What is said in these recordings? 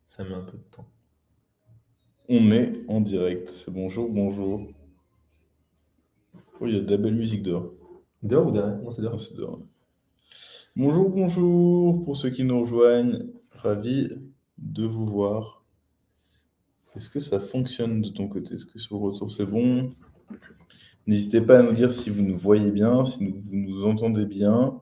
Ça met un peu de temps. On est en direct. Bonjour, bonjour. Oh, il y a de la belle musique dehors. Dehors ou derrière? Non, c'est Ah, dehors. c'est dehors. Bonjour, bonjour. Pour ceux qui nous rejoignent, ravi de vous voir. Est-ce que ça fonctionne de ton côté? Est-ce que sur le retour c'est bon? N'hésitez pas à nous dire si vous nous voyez bien, si vous nous entendez bien.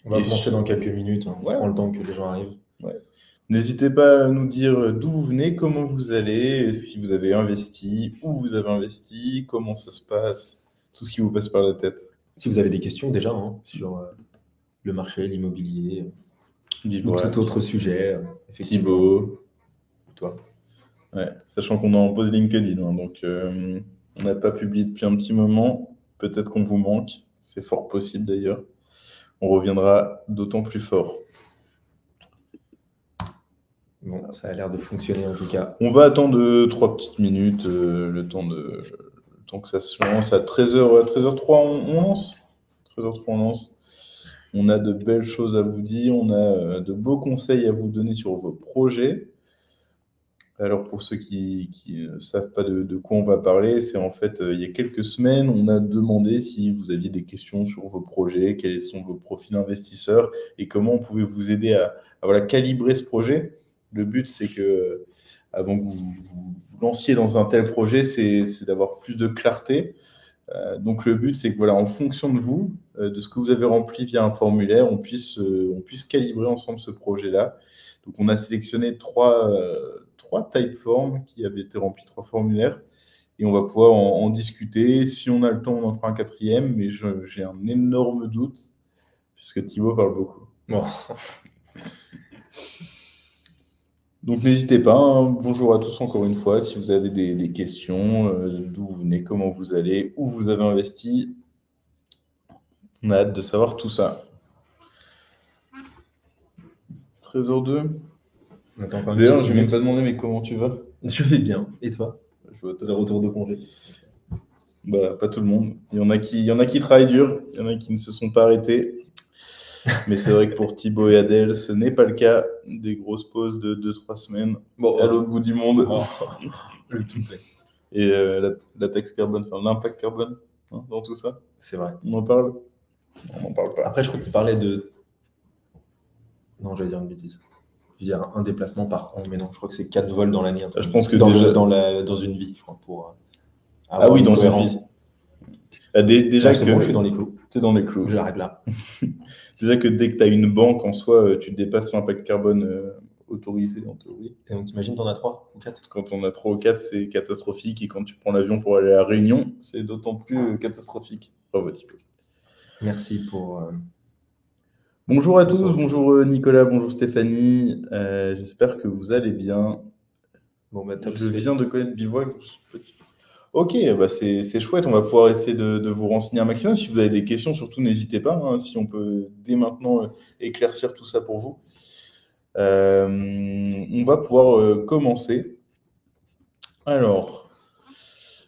On va Et commencer dans quelques minutes. On Ouais. prend le temps que les gens arrivent. Ouais. N'hésitez pas à nous dire d'où vous venez, comment vous allez, si vous avez investi, où vous avez investi, comment ça se passe, tout ce qui vous passe par la tête. Si vous avez des questions déjà sur le marché, l'immobilier ou Livrac, tout autre sujet, effectivement. Thibaut. Toi. Ouais, sachant qu'on est en pause LinkedIn, hein, donc on n'a pas publié depuis un petit moment. Peut-être qu'on vous manque, c'est fort possible d'ailleurs. On reviendra d'autant plus fort. Bon, ça a l'air de fonctionner en tout cas. On va attendre 3 petites minutes, le temps que ça se lance. À 13h03, on lance. 13h03, on lance. On a de belles choses à vous dire, on a de beaux conseils à vous donner sur vos projets. Alors pour ceux qui ne savent pas de quoi on va parler, c'est en fait, il y a quelques semaines, on a demandé si vous aviez des questions sur vos projets, quels sont vos profils investisseurs et comment on pouvait vous aider à voilà, calibrer ce projet. Le but, c'est que avant que vous lanciez dans un tel projet, c'est d'avoir plus de clarté. Donc le but, c'est que voilà, en fonction de vous, de ce que vous avez rempli via un formulaire, on puisse calibrer ensemble ce projet-là. Donc on a sélectionné trois typeforms qui avaient été remplis, 3 formulaires, et on va pouvoir en discuter. Si on a le temps, on en fera un 4e, mais j'ai un énorme doute, puisque Thibaut parle beaucoup. Bon. Donc n'hésitez pas, hein. Bonjour à tous encore une fois, si vous avez des questions, d'où vous venez, comment vous allez, où vous avez investi, on a hâte de savoir tout ça. Trésor 2. D'ailleurs, je n'ai même pas demandé, mais comment tu vas? Je vais bien. Et toi? Je vois de retour de congé. Bah, pas tout le monde. Il y en a qui travaillent dur, il y en a qui ne se sont pas arrêtés. Mais c'est vrai que pour Thibaut et Adèle, ce n'est pas le cas. Des grosses pauses de 2-3 semaines Bon, à l'autre bout du monde. Oh, le tout plaît. Et la taxe carbone, enfin, l'impact carbone, hein, dans tout ça. C'est vrai. On en parle? On n'en parle pas. Après, je crois qu'il parlait de... Non, j'allais dire une bêtise. Je veux dire un déplacement par an, mais non, je crois que c'est 4 vols dans l'année. Je pense que dans une vie, je crois, pour avoir une cohérence. Déjà c'est bon, je suis dans les clous. Tu es dans les clous. Je l'arrête là. Déjà que dès que tu as une banque en soi, tu dépasses l'impact carbone autorisé en théorie. Et donc, t'imagines, t'en as 3 ou 4? Quand on a 3 ou 4, c'est catastrophique. Et quand tu prends l'avion pour aller à La Réunion, c'est d'autant plus catastrophique. Bravo, Thibaut. Merci pour... Bonjour à tous, bonjour Nicolas, bonjour Stéphanie. J'espère que vous allez bien. Bon, bah, Je viens de connaître Bivouac. Ok, bah c'est chouette, on va pouvoir essayer de vous renseigner un maximum. Si vous avez des questions, surtout n'hésitez pas, hein, si on peut dès maintenant éclaircir tout ça pour vous. On va pouvoir commencer. Alors,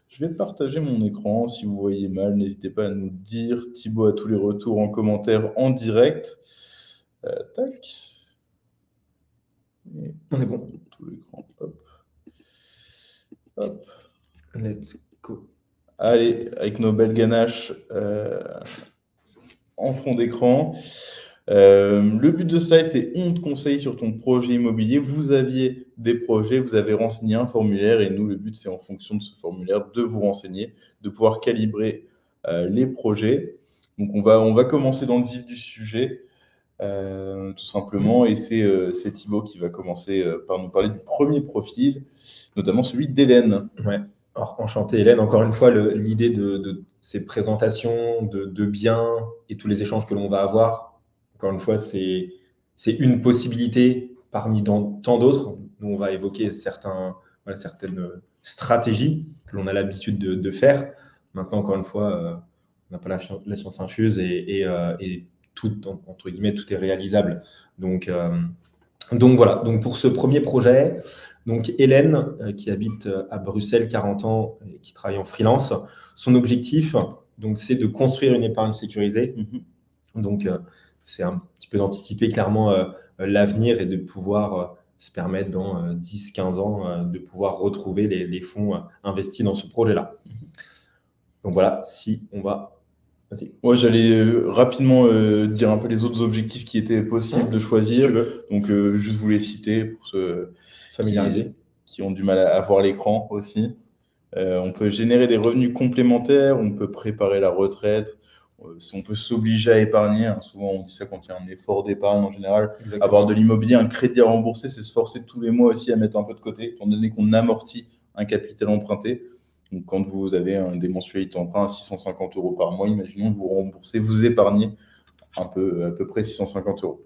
je vais partager mon écran. Si vous voyez mal, n'hésitez pas à nous dire. Thibaut a tous les retours en commentaire en direct. Tac. Et on est bon. Tout l'écran. Hop. Hop. Let's go. Allez, avec nos belles ganaches en fond d'écran. Le but de ce live, c'est on te conseille sur ton projet immobilier. Vous aviez des projets, vous avez renseigné un formulaire et nous, le but, c'est en fonction de ce formulaire de vous renseigner, de pouvoir calibrer les projets. Donc, on va commencer dans le vif du sujet, tout simplement. Et c'est Thibaut qui va commencer par nous parler du premier profil, notamment celui d'Hélène. Ouais. Alors, enchanté Hélène, encore une fois, l'idée de ces présentations de biens et tous les échanges que l'on va avoir, encore une fois, c'est une possibilité parmi tant d'autres. Nous, on va évoquer certaines stratégies que l'on a l'habitude de faire. Maintenant, encore une fois, on n'a pas la science infuse et tout, entre guillemets, tout est réalisable. Donc voilà, donc pour ce premier projet, donc Hélène, qui habite à Bruxelles, 40 ans, et qui travaille en freelance, son objectif, donc, c'est de construire une épargne sécurisée. Donc, c'est un petit peu d'anticiper clairement l'avenir et de pouvoir se permettre dans 10-15 ans de pouvoir retrouver les fonds investis dans ce projet-là. Donc voilà, si on va... Vas-y. Ouais, j'allais rapidement dire un peu les autres objectifs qui étaient possibles de choisir. Si tu veux. Donc, juste vous les citer pour ceux familiariser qui ont du mal à voir l'écran aussi. On peut générer des revenus complémentaires, on peut préparer la retraite, on peut s'obliger à épargner. Hein. Souvent, on dit ça quand il y a un effort d'épargne en général. Exactement. Avoir de l'immobilier, un crédit à rembourser, c'est se forcer tous les mois aussi à mettre un peu de côté, étant donné qu'on amortit un capital emprunté. Donc, quand vous avez des mensualités d'emprunt à 650 € par mois, imaginons vous remboursez, vous épargnez à peu près 650 €.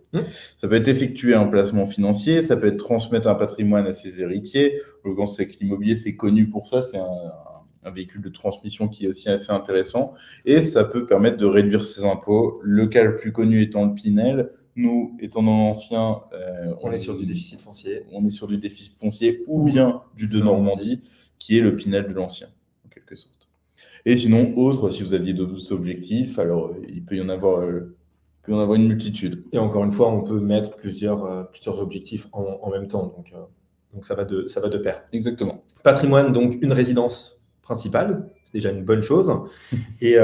Ça peut être effectuer un placement financier, ça peut être transmettre un patrimoine à ses héritiers. Le c'est que l'immobilier, c'est connu pour ça, c'est un véhicule de transmission qui est aussi assez intéressant. Et ça peut permettre de réduire ses impôts. Le cas le plus connu étant le Pinel. Nous, étant dans l'ancien... on est sur du déficit foncier. On est sur du déficit foncier ou bien du de Normandie, qui est le Pinel de l'ancien, en quelque sorte. Et sinon, autre, si vous aviez d'autres objectifs, alors il peut y en avoir une multitude. Et encore une fois, on peut mettre plusieurs objectifs en même temps. Donc ça va de pair. Exactement. Patrimoine, donc une résidence principale, c'est déjà une bonne chose. Et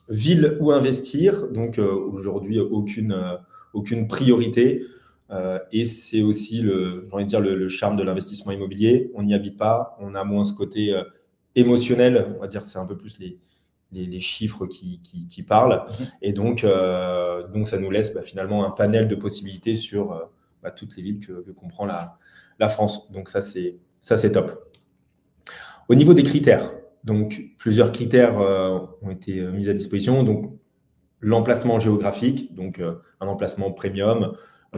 ville où investir, donc aujourd'hui aucune priorité. Et c'est aussi le charme de l'investissement immobilier. On n'y habite pas, on a moins ce côté émotionnel, on va dire, c'est un peu plus les chiffres qui parlent. Et donc ça nous laisse finalement un panel de possibilités sur toutes les villes que comprend la France. Donc ça, c'est top. Au niveau des critères, donc plusieurs critères ont été mis à disposition. Donc l'emplacement géographique, donc un emplacement premium,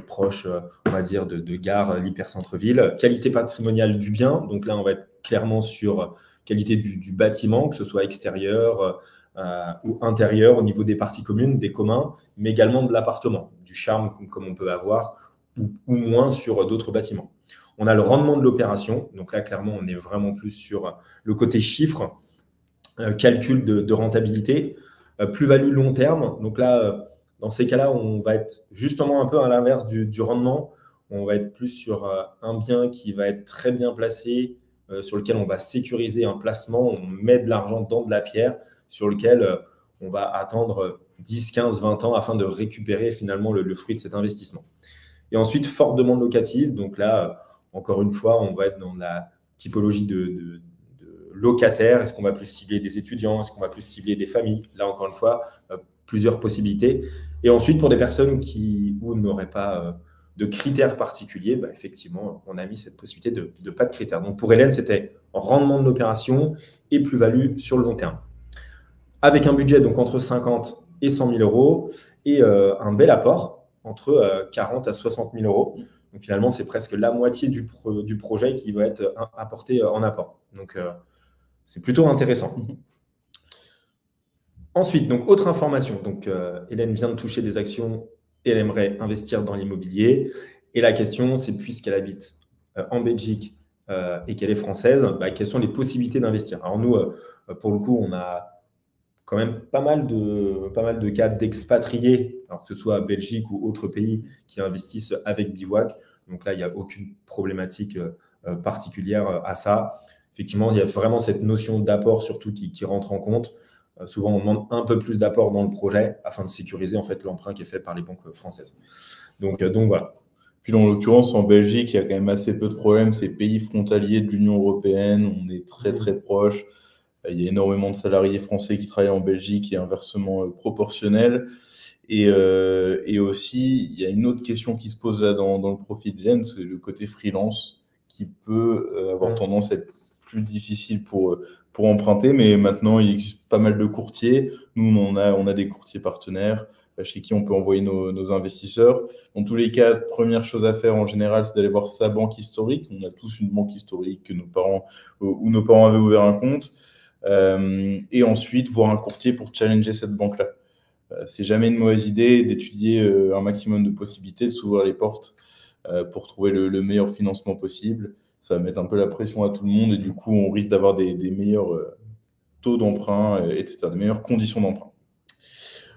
proche, on va dire, de gare, l'hypercentre-ville. Qualité patrimoniale du bien, donc là, on va être clairement sur qualité du bâtiment, que ce soit extérieur ou intérieur, au niveau des parties communes, des communs, mais également de l'appartement, du charme comme on peut avoir, ou moins sur d'autres bâtiments. On a le rendement de l'opération, donc là, clairement, on est vraiment plus sur le côté chiffre, calcul de rentabilité, plus-value long terme. Donc là, dans ces cas-là, on va être justement un peu à l'inverse du rendement. On va être plus sur un bien qui va être très bien placé, sur lequel on va sécuriser un placement, on met de l'argent dans de la pierre, sur lequel on va attendre 10, 15, 20 ans afin de récupérer finalement le fruit de cet investissement. Et ensuite, forte demande locative. Donc là, encore une fois, on va être dans la typologie de locataires. Est-ce qu'on va plus cibler des étudiants? Est-ce qu'on va plus cibler des familles? Là, encore une fois, plusieurs possibilités. Et ensuite, pour des personnes qui n'auraient pas de critères particuliers, effectivement, on a mis cette possibilité de pas de critères. Donc, pour Hélène, c'était rendement de l'opération et plus-value sur le long terme. Avec un budget donc entre 50 et 100 000 euros et un bel apport entre 40 à 60 000 euros. Donc, finalement, c'est presque la moitié du projet qui va être apporté en apport. Donc, c'est plutôt intéressant. Ensuite, donc, autre information. Donc, Hélène vient de toucher des actions et elle aimerait investir dans l'immobilier. Et la question, c'est puisqu'elle habite en Belgique et qu'elle est française, quelles sont les possibilités d'investir? Alors, nous, pour le coup, on a quand même pas mal de cas d'expatriés, alors que ce soit Belgique ou autres pays qui investissent avec Bivouac. Donc là, il n'y a aucune problématique particulière à ça. Effectivement, il y a vraiment cette notion d'apport surtout qui rentre en compte. Souvent, on demande un peu plus d'apport dans le projet afin de sécuriser en fait l'emprunt qui est fait par les banques françaises. Donc voilà. Puis en l'occurrence, en Belgique, il y a quand même assez peu de problèmes. C'est pays frontalier de l'Union européenne. On est très, très proche. Il y a énormément de salariés français qui travaillent en Belgique et inversement proportionnel. Et aussi, il y a une autre question qui se pose là dans le profil d'Hélène, c'est le côté freelance qui peut avoir tendance à être plus difficile pour emprunter. Mais maintenant, il existe pas mal de courtiers. Nous, on a des courtiers partenaires chez qui on peut envoyer nos investisseurs. Dans tous les cas, première chose à faire en général, c'est d'aller voir sa banque historique. On a tous une banque historique que où nos parents avaient ouvert un compte. Et ensuite, voir un courtier pour challenger cette banque-là. C'est jamais une mauvaise idée d'étudier un maximum de possibilités, de s'ouvrir les portes pour trouver le meilleur financement possible. Ça va mettre un peu la pression à tout le monde et du coup, on risque d'avoir des meilleurs taux d'emprunt, etc., des meilleures conditions d'emprunt.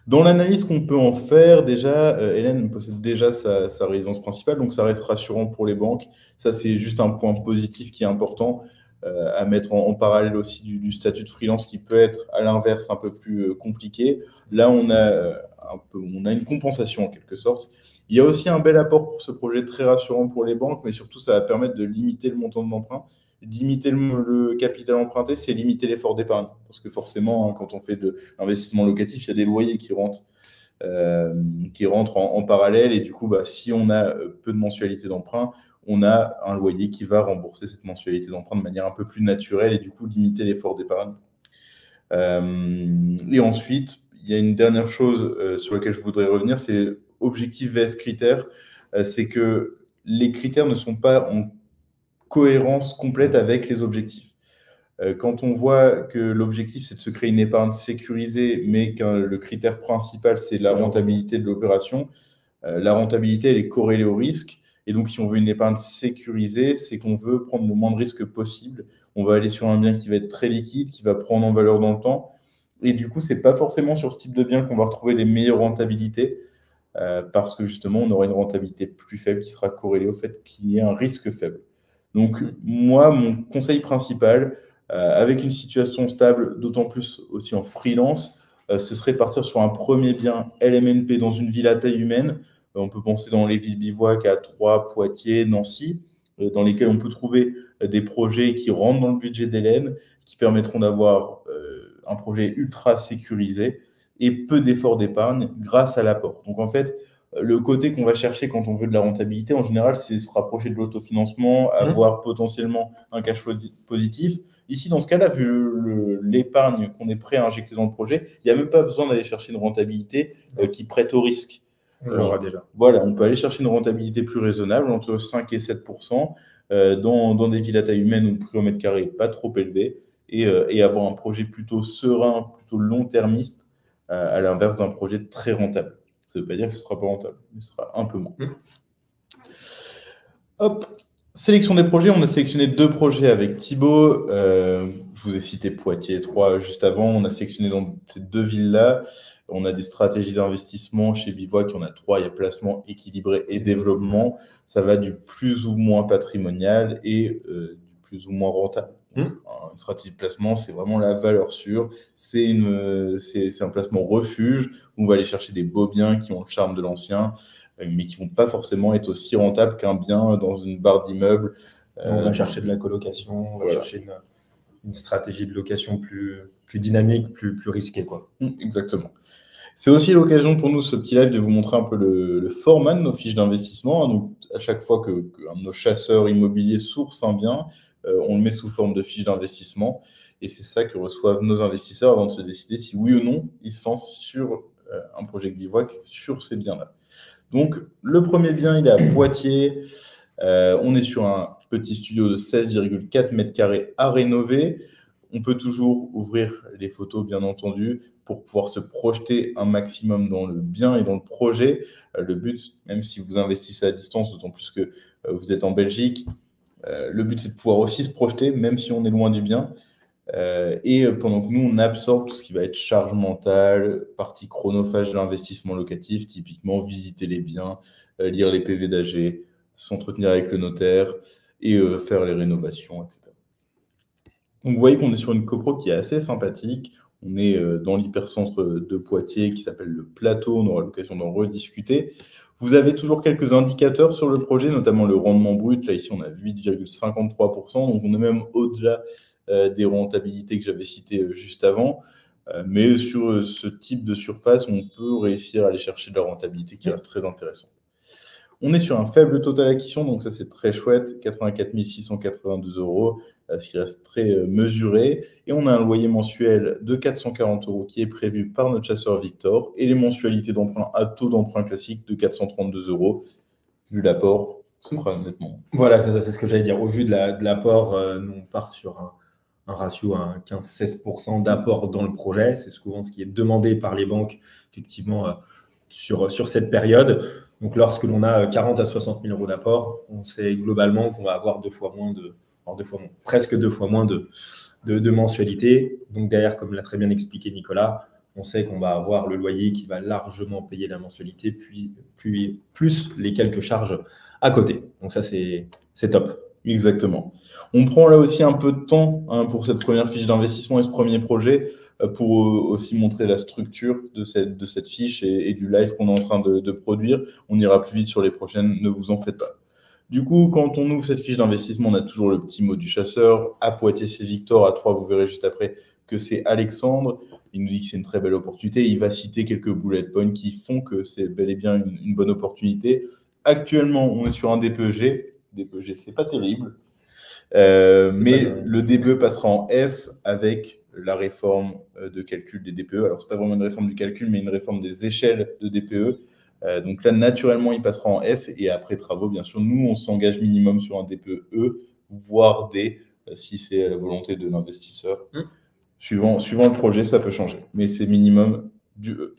Dans l'analyse qu'on peut en faire, déjà, Hélène possède déjà sa résidence principale, donc ça reste rassurant pour les banques. Ça, c'est juste un point positif qui est important à mettre en parallèle aussi du statut de freelance qui peut être, à l'inverse, un peu plus compliqué. Là, on a une compensation en quelque sorte. Il y a aussi un bel apport pour ce projet très rassurant pour les banques, mais surtout, ça va permettre de limiter le montant de l'emprunt. Limiter le capital emprunté, c'est limiter l'effort d'épargne. Parce que forcément, hein, quand on fait de l'investissement locatif, il y a des loyers qui rentrent en parallèle. Et du coup, si on a peu de mensualité d'emprunt, on a un loyer qui va rembourser cette mensualité d'emprunt de manière un peu plus naturelle et du coup limiter l'effort d'épargne. Et ensuite, il y a une dernière chose sur laquelle je voudrais revenir, c'est objectif vs critères. C'est que les critères ne sont pas en cohérence complète avec les objectifs. Quand on voit que l'objectif, c'est de se créer une épargne sécurisée, mais que le critère principal, c'est la rentabilité de l'opération, la rentabilité, elle est corrélée au risque. Et donc, si on veut une épargne sécurisée, c'est qu'on veut prendre le moins de risques possible. On va aller sur un bien qui va être très liquide, qui va prendre en valeur dans le temps. Et du coup, ce n'est pas forcément sur ce type de bien qu'on va retrouver les meilleures rentabilités, parce que justement, on aura une rentabilité plus faible qui sera corrélée au fait qu'il y ait un risque faible. Donc, moi, mon conseil principal, avec une situation stable, d'autant plus aussi en freelance, ce serait de partir sur un premier bien LMNP dans une ville à taille humaine. On peut penser dans les villes bivouac à Troyes, Poitiers, Nancy, dans lesquelles on peut trouver des projets qui rentrent dans le budget d'Hélène, qui permettront d'avoir un projet ultra sécurisé et peu d'efforts d'épargne grâce à l'apport. Donc, en fait, le côté qu'on va chercher quand on veut de la rentabilité, en général, c'est se rapprocher de l'autofinancement, avoir potentiellement un cash flow positif. Ici, dans ce cas-là, vu l'épargne qu'on est prêt à injecter dans le projet, il n'y a même pas besoin d'aller chercher une rentabilité qui prête au risque. On l'aura déjà. Voilà, on peut aller chercher une rentabilité plus raisonnable, entre 5 et 7%, dans des villes à taille humaine où le prix au mètre carré n'est pas trop élevé, et avoir un projet plutôt serein, plutôt long-termiste, à l'inverse d'un projet très rentable. Ça ne veut pas dire que ce ne sera pas rentable, mais ce sera un peu moins. Hop, sélection des projets. On a sélectionné 2 projets avec Thibaut. Je vous ai cité Poitiers et Troyes juste avant. On a sélectionné dans ces 2 villes-là. On a des stratégies d'investissement chez Bivouac. On a 3. Il y a placement, équilibré et développement. Ça va du plus ou moins patrimonial et du plus ou moins rentable. Une stratégie de placement, c'est vraiment la valeur sûre. C'est un placement refuge où on va aller chercher des beaux biens qui ont le charme de l'ancien, mais qui ne vont pas forcément être aussi rentables qu'un bien dans une barre d'immeubles. On va chercher de la colocation, on va chercher une stratégie de location plus dynamique, plus risquée, quoi. Exactement. C'est aussi l'occasion pour nous, ce petit live, de vous montrer un peu le format de nos fiches d'investissement. Donc, à chaque fois qu'un de nos chasseurs immobiliers source un bien, on le met sous forme de fiche d'investissement. Et c'est ça que reçoivent nos investisseurs avant de se décider si oui ou non ils se lancent sur un projet Bivouac sur ces biens-là. Donc, le premier bien, il est à Poitiers. On est sur un petit studio de 16,4 mètres carrés à rénover. On peut toujours ouvrir les photos, bien entendu, pour pouvoir se projeter un maximum dans le bien et dans le projet. Le but, même si vous investissez à distance, d'autant plus que vous êtes en Belgique, le but, c'est de pouvoir aussi se projeter, même si on est loin du bien. Et pendant que nous, on absorbe tout ce qui va être charge mentale, partie chronophage de l'investissement locatif, typiquement visiter les biens, lire les PV d'AG, s'entretenir avec le notaire et faire les rénovations, etc. Donc, vous voyez qu'on est sur une copro qui est assez sympathique. On est dans l'hypercentre de Poitiers qui s'appelle le Plateau. On aura l'occasion d'en rediscuter. Vous avez toujours quelques indicateurs sur le projet, notamment le rendement brut. Là, ici, on a 8,53%. Donc, on est même au-delà des rentabilités que j'avais citées juste avant. Mais sur ce type de surface, on peut réussir à aller chercher de la rentabilité qui reste très intéressante. On est sur un faible total acquisition, donc ça, c'est très chouette, 84 682 €, ce qui reste très mesuré. Et on a un loyer mensuel de 440 € qui est prévu par notre chasseur Victor et les mensualités d'emprunt à taux d'emprunt classique de 432 €. Vu l'apport, ce sera nettement. Voilà, c'est ce que j'allais dire. Au vu de l'apport, nous, on part sur un ratio à 15-16% d'apport dans le projet. C'est souvent ce qui est demandé par les banques, effectivement, sur cette période. Donc, lorsque l'on a 40 à 60 000 € d'apport, on sait globalement qu'on va avoir presque deux fois moins de mensualité. Donc, derrière, comme l'a très bien expliqué Nicolas, on sait qu'on va avoir le loyer qui va largement payer la mensualité, puis plus les quelques charges à côté. Donc ça, c'est top. Exactement. On prend là aussi un peu de temps pour cette première fiche d'investissement et ce premier projet pour aussi montrer la structure de cette fiche et du live qu'on est en train de produire. On ira plus vite sur les prochaines, ne vous en faites pas. Du coup, quand on ouvre cette fiche d'investissement, on a toujours le petit mot du chasseur. À Poitiers, c'est Victor. À Troyes, vous verrez juste après que c'est Alexandre. Il nous dit que c'est une très belle opportunité. Il va citer quelques bullet points qui font que c'est bel et bien une bonne opportunité. Actuellement, on est sur un DPEG. DPEG, c'est pas terrible. Mais le DPE passera en F avec la réforme de calcul des DPE. Alors, ce n'est pas vraiment une réforme du calcul, mais une réforme des échelles de DPE. Donc là, naturellement, il passera en F. Et après travaux, bien sûr, nous, on s'engage minimum sur un DPE E, voire D, si c'est la volonté de l'investisseur. Suivant le projet, ça peut changer. Mais c'est minimum du E.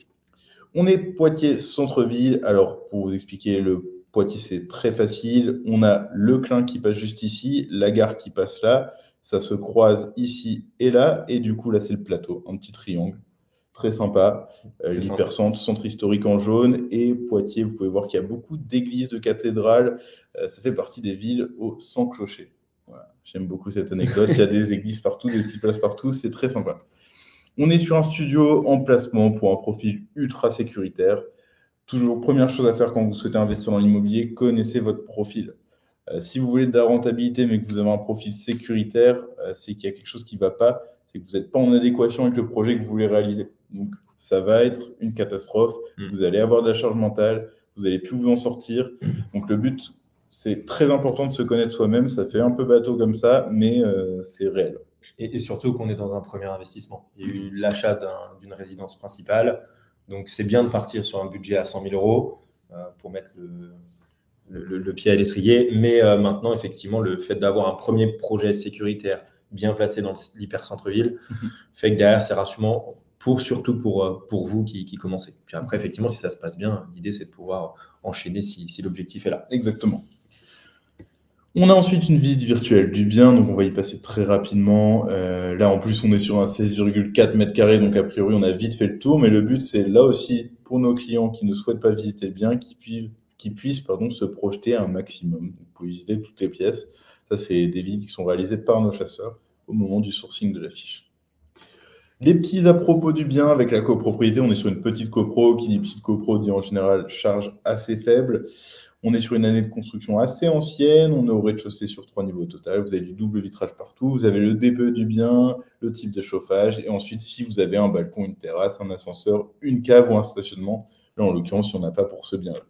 On est Poitiers centre-ville. Alors, pour vous expliquer, le Poitiers, c'est très facile. On a le Clin qui passe juste ici, la gare qui passe là. Ça se croise ici et là. Et du coup, là, c'est le plateau, un petit triangle. Très sympa. L'hypercentre, centre historique en jaune. Et Poitiers, vous pouvez voir qu'il y a beaucoup d'églises, de cathédrales. Ça fait partie des villes au 100 clochers. Voilà. J'aime beaucoup cette anecdote. Il y a des églises partout, des petites places partout. C'est très sympa. On est sur un studio en placement pour un profil ultra sécuritaire. Toujours, première chose à faire quand vous souhaitez investir dans l'immobilier, connaissez votre profil. Si vous voulez de la rentabilité, mais que vous avez un profil sécuritaire, c'est qu'il y a quelque chose qui ne va pas, c'est que vous n'êtes pas en adéquation avec le projet que vous voulez réaliser. Donc, ça va être une catastrophe. Vous allez avoir de la charge mentale, vous n'allez plus vous en sortir. Donc, le but, c'est très important de se connaître soi-même. Ça fait un peu bateau comme ça, mais c'est réel. Et surtout qu'on est dans un premier investissement. Il y a eu l'achat d'une résidence principale. Donc, c'est bien de partir sur un budget à 100 000 euros pour mettre le pied à l'étrier. Mais maintenant, effectivement, le fait d'avoir un premier projet sécuritaire bien placé dans l'hyper-centre-ville fait que derrière, c'est rassurant, surtout pour vous qui commencez. Puis après, effectivement, si ça se passe bien, l'idée, c'est de pouvoir enchaîner si l'objectif est là. Exactement. On a ensuite une visite virtuelle du bien, donc on va y passer très rapidement. Là, en plus, on est sur un 16,4 mètres carrés, donc a priori, on a vite fait le tour. Mais le but, c'est là aussi, pour nos clients qui ne souhaitent pas visiter le bien, qui puissent se projeter un maximum. Vous pouvez visiter toutes les pièces. Ça, c'est des visites qui sont réalisées par nos chasseurs au moment du sourcing de la fiche. Les petits à propos du bien avec la copropriété, on est sur une petite copro. Qui dit petite copro dit en général charge assez faible. On est sur une année de construction assez ancienne. On est au rez-de-chaussée sur 3 niveaux au total. Vous avez du double vitrage partout. Vous avez le DPE du bien, le type de chauffage. Et ensuite, si vous avez un balcon, une terrasse, un ascenseur, une cave ou un stationnement, là, en l'occurrence, il n'y en a pas pour ce bien-là.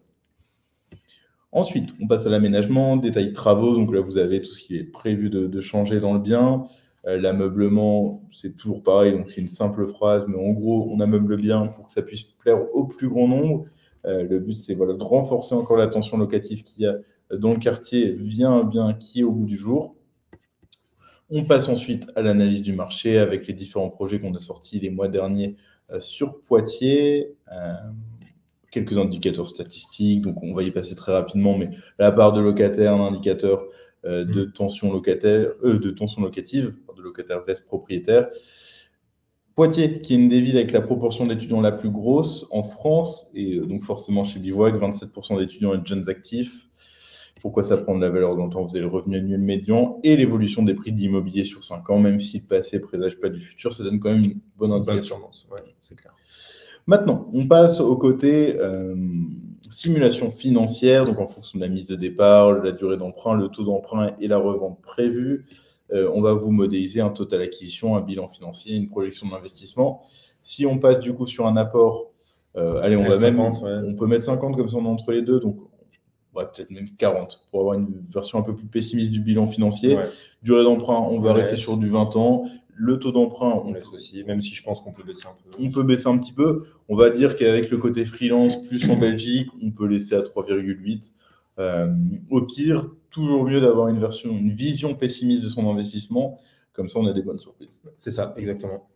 Ensuite, on passe à l'aménagement, détail de travaux. Donc là, vous avez tout ce qui est prévu de changer dans le bien. L'ameublement, c'est toujours pareil. Donc c'est une simple phrase. Mais en gros, on ameuble bien pour que ça puisse plaire au plus grand nombre. Le but, c'est de renforcer encore la tension locative qu'il y a dans le quartier via un bien qui est au bout du jour. On passe ensuite à l'analyse du marché avec les différents projets qu'on a sortis les mois derniers sur Poitiers. Quelques indicateurs statistiques, donc on va y passer très rapidement, mais la part de locataires, un indicateur de tension locative, de locataires vs propriétaires. Poitiers, qui est une des villes avec la proportion d'étudiants la plus grosse en France, et donc forcément chez Bivouac, 27% d'étudiants et de jeunes actifs. Pourquoi ça prend de la valeur dans le temps? Vous avez le revenu annuel médian et l'évolution des prix de l'immobilier sur 5 ans, même si le passé ne présage pas du futur, ça donne quand même une bonne indication. Ouais, c'est clair. Maintenant, on passe au côté simulation financière, donc en fonction de la mise de départ, la durée d'emprunt, le taux d'emprunt et la revente prévue. On va vous modéliser un total acquisition, un bilan financier, une projection d'investissement. Si on passe du coup sur un apport, allez, on peut mettre 50 comme ça on est entre les deux, donc peut-être même 40 pour avoir une version un peu plus pessimiste du bilan financier. Ouais. Durée d'emprunt, on va rester sur du 20 ans. Le taux d'emprunt, on laisse aussi, même si je pense qu'on peut baisser un peu. On peut baisser un petit peu. On va dire qu'avec le côté freelance plus en Belgique, on peut laisser à 3,8. Au pire, toujours mieux d'avoir une vision pessimiste de son investissement. Comme ça, on a des bonnes surprises. C'est ça, exactement.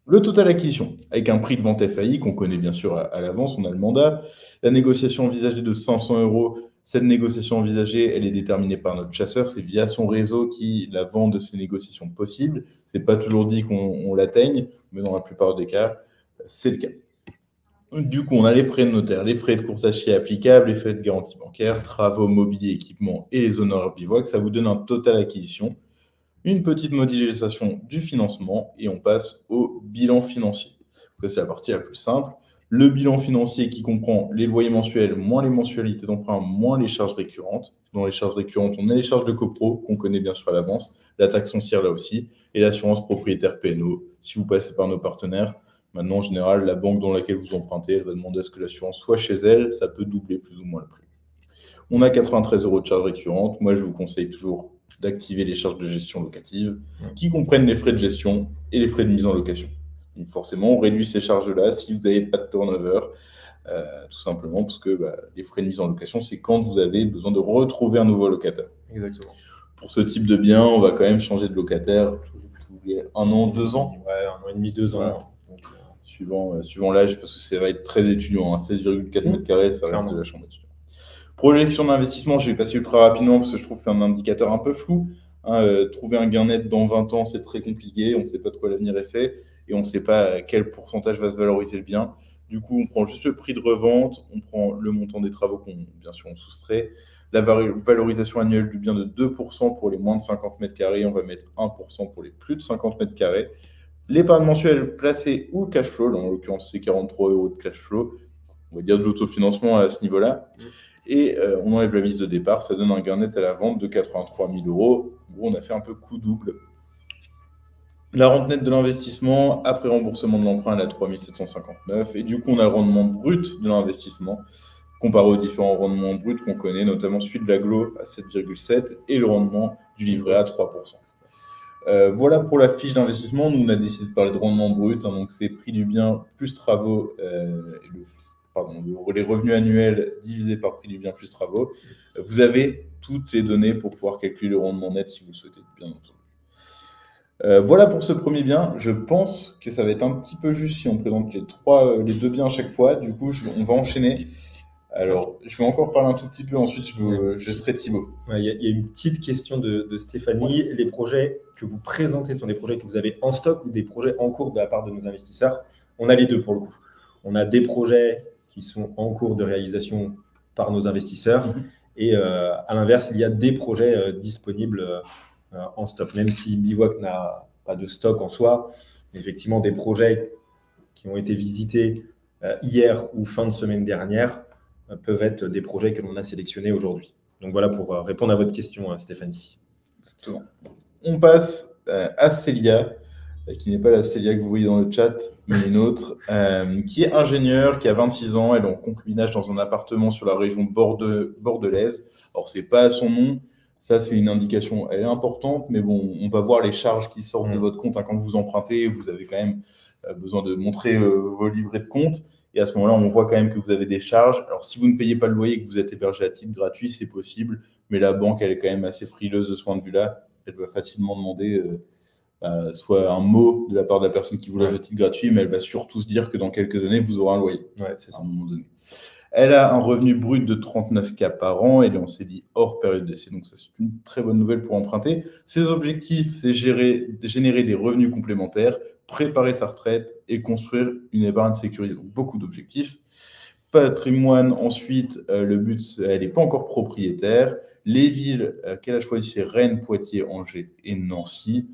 Le total acquisition, avec un prix de vente FAI qu'on connaît bien sûr à l'avance, on a le mandat. La négociation envisagée de 500 €. Cette négociation envisagée, elle est déterminée par notre chasseur. C'est via son réseau qui la vend de ces négociations possibles. Ce n'est pas toujours dit qu'on l'atteigne, mais dans la plupart des cas, c'est le cas. Du coup, on a les frais de notaire, les frais de courtage applicables, les frais de garantie bancaire, travaux, mobilier, équipement et les honoraires bivouac. Ça vous donne un total acquisition, une petite modélisation du financement et on passe au bilan financier. Ça, c'est la partie la plus simple. Le bilan financier qui comprend les loyers mensuels, moins les mensualités d'emprunt, moins les charges récurrentes. Dans les charges récurrentes, on a les charges de copro qu'on connaît bien sûr à l'avance, la taxe foncière là aussi, et l'assurance propriétaire P&O. Si vous passez par nos partenaires, maintenant en général, la banque dans laquelle vous empruntez, elle va demander à ce que l'assurance soit chez elle, ça peut doubler plus ou moins le prix. On a 93 € de charges récurrentes. Moi, je vous conseille toujours d'activer les charges de gestion locative qui comprennent les frais de gestion et les frais de mise en location. Donc forcément, on réduit ces charges-là si vous n'avez pas de turnover, tout simplement parce que les frais de mise en location, c'est quand vous avez besoin de retrouver un nouveau locataire. Exactement. Pour ce type de bien, on va quand même changer de locataire tous les 1 an, 2 ans. Ouais, 1 an et demi, 2 ans. Ouais. Donc, suivant l'âge, parce que ça va être très étudiant. 16,4 mètres carrés, ça reste la chambre d'étudiant. Projection d'investissement, je vais passer ultra rapidement parce que je trouve que c'est un indicateur un peu flou. Trouver un gain net dans 20 ans, c'est très compliqué. On ne sait pas de quoi l'avenir est fait et on ne sait pas quel pourcentage va se valoriser le bien. Du coup, on prend juste le prix de revente, on prend le montant des travaux bien sûr, on soustrait. La valorisation annuelle du bien de 2% pour les moins de 50 mètres carrés. On va mettre 1% pour les plus de 50 mètres carrés. L'épargne mensuelle placée ou le cash flow, là, en l'occurrence, c'est 43 € de cash flow. On va dire de l'autofinancement à ce niveau-là. Et on enlève la mise de départ, ça donne un gain net à la vente de 83 000 €. Bon, on a fait un peu coup double. La rente nette de l'investissement, après remboursement de l'emprunt, elle est à 3 759. Et du coup, on a le rendement brut de l'investissement, comparé aux différents rendements bruts qu'on connaît, notamment celui de l'aglo à 7,7 et le rendement du livret à 3%. Voilà pour la fiche d'investissement. Nous, on a décidé de parler de rendement brut, donc c'est prix du bien plus travaux, les revenus annuels divisés par prix du bien plus travaux. Vous avez toutes les données pour pouvoir calculer le rendement net si vous le souhaitez, bien entendu. Voilà pour ce premier bien. Je pense que ça va être un petit peu juste si on présente les deux biens à chaque fois. Du coup, on va enchaîner. Alors, je vais encore parler un tout petit peu, ensuite je serai Thibaut. Il y a une petite question de Stéphanie. Ouais. Les projets que vous présentez sont des projets que vous avez en stock ou des projets en cours de la part de nos investisseurs? On a les deux pour le coup. On a des projets qui sont en cours de réalisation par nos investisseurs et à l'inverse, il y a des projets disponibles en stock. Même si Bivouac n'a pas de stock en soi, effectivement, des projets qui ont été visités hier ou fin de semaine dernière peuvent être des projets que l'on a sélectionnés aujourd'hui. Donc voilà pour répondre à votre question, Stéphanie. Exactement. On passe à Célia, qui n'est pas la Célia que vous voyez dans le chat, mais une autre, qui est ingénieure, qui a 26 ans, elle est en concubinage dans un appartement sur la région bordelaise. Alors, ce n'est pas son nom, ça c'est une indication, elle est importante, mais bon, on va voir les charges qui sortent de votre compte. Quand vous empruntez, vous avez quand même besoin de montrer vos livrets de compte. Et à ce moment-là, on voit quand même que vous avez des charges. Alors, si vous ne payez pas le loyer et que vous êtes hébergé à titre gratuit, c'est possible. Mais la banque, elle est quand même assez frileuse de ce point de vue-là. Elle va facilement demander soit un mot de la part de la personne qui vous loge à titre gratuit, mais elle va surtout se dire que dans quelques années, vous aurez un loyer. Ouais, c'est ça. À un moment donné. Elle a un revenu brut de 39 000 par an. Elle est en CDI hors période d'essai. Donc, ça, c'est une très bonne nouvelle pour emprunter. Ses objectifs, c'est générer des revenus complémentaires, préparer sa retraite et construire une épargne sécurisée. Donc, beaucoup d'objectifs. Patrimoine, ensuite, le but, elle n'est pas encore propriétaire. Les villes qu'elle a choisies, c'est Rennes, Poitiers, Angers et Nancy.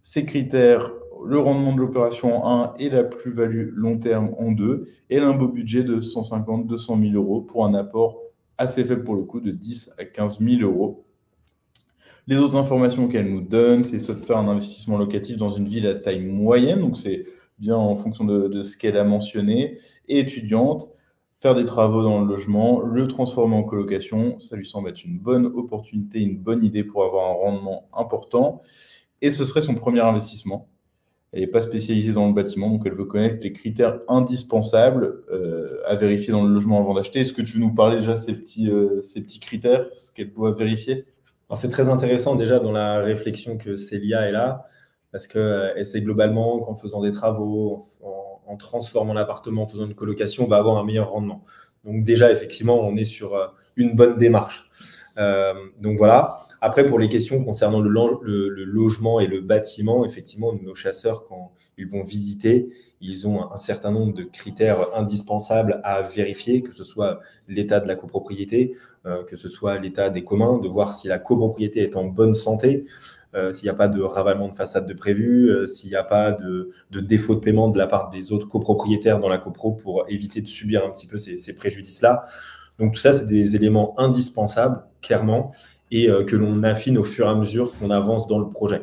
Ses critères, le rendement de l'opération en 1 et la plus-value long terme en 2. Et elle a un beau budget de 150-200 000 € pour un apport assez faible pour le coup de 10 à 15 000 €. Les autres informations qu'elle nous donne, c'est soit de faire un investissement locatif dans une ville à taille moyenne, donc c'est bien en fonction de ce qu'elle a mentionné, et étudiante, faire des travaux dans le logement, le transformer en colocation, ça lui semble être une bonne opportunité, une bonne idée pour avoir un rendement important, et ce serait son premier investissement. Elle n'est pas spécialisée dans le bâtiment, donc elle veut connaître les critères indispensables à vérifier dans le logement avant d'acheter. Est-ce que tu veux nous parler déjà ces petits critères, ce qu'elle doit vérifier ? Alors, c'est très intéressant déjà dans la réflexion que Célia est là, parce qu'elle sait globalement qu'en faisant des travaux, en transformant l'appartement, en faisant une colocation, on va avoir un meilleur rendement. Donc déjà, effectivement, on est sur une bonne démarche. Donc voilà. Après, pour les questions concernant le logement et le bâtiment, effectivement, nos chasseurs, quand ils vont visiter, ils ont un certain nombre de critères indispensables à vérifier, que ce soit l'état de la copropriété, que ce soit l'état des communs, de voir si la copropriété est en bonne santé, s'il n'y a pas de ravalement de façade de prévu, s'il n'y a pas de défaut de paiement de la part des autres copropriétaires dans la copro pour éviter de subir un petit peu ces préjudices-là. Donc tout ça, c'est des éléments indispensables, clairement, et que l'on affine au fur et à mesure qu'on avance dans le projet.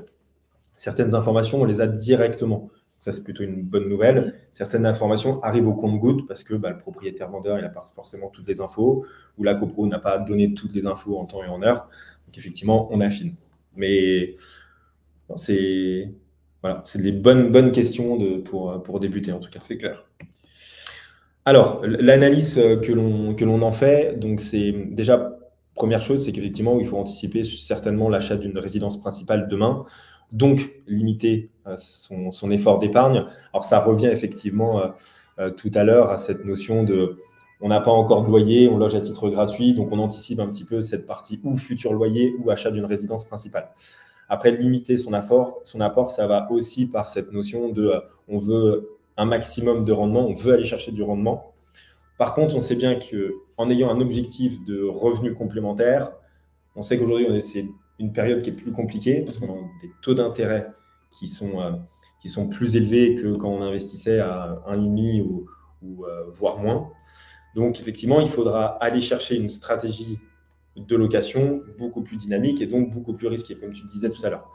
Certaines informations, on les a directement. Ça, c'est plutôt une bonne nouvelle. Certaines informations arrivent au compte-gouttes parce que le propriétaire vendeur, il n'a pas forcément toutes les infos, ou la copro n'a pas donné toutes les infos en temps et en heure. Donc effectivement, on affine. Mais c'est des bonnes questions pour débuter, en tout cas. C'est clair. Alors, l'analyse que l'on en fait, donc c'est déjà, première chose, c'est qu'effectivement, il faut anticiper certainement l'achat d'une résidence principale demain, donc limiter son effort d'épargne. Alors, ça revient effectivement tout à l'heure à cette notion de on n'a pas encore de loyer, on loge à titre gratuit, donc on anticipe un petit peu cette partie ou futur loyer ou achat d'une résidence principale. Après, limiter son apport, ça va aussi par cette notion de on veut un maximum de rendement, on veut aller chercher du rendement. Par contre, on sait bien qu'en ayant un objectif de revenus complémentaires, on sait qu'aujourd'hui, c'est une période qui est plus compliquée parce qu'on a des taux d'intérêt qui sont plus élevés que quand on investissait à 1,5 ou voire moins. Donc, effectivement, il faudra aller chercher une stratégie de location beaucoup plus dynamique et donc beaucoup plus risquée, comme tu le disais tout à l'heure.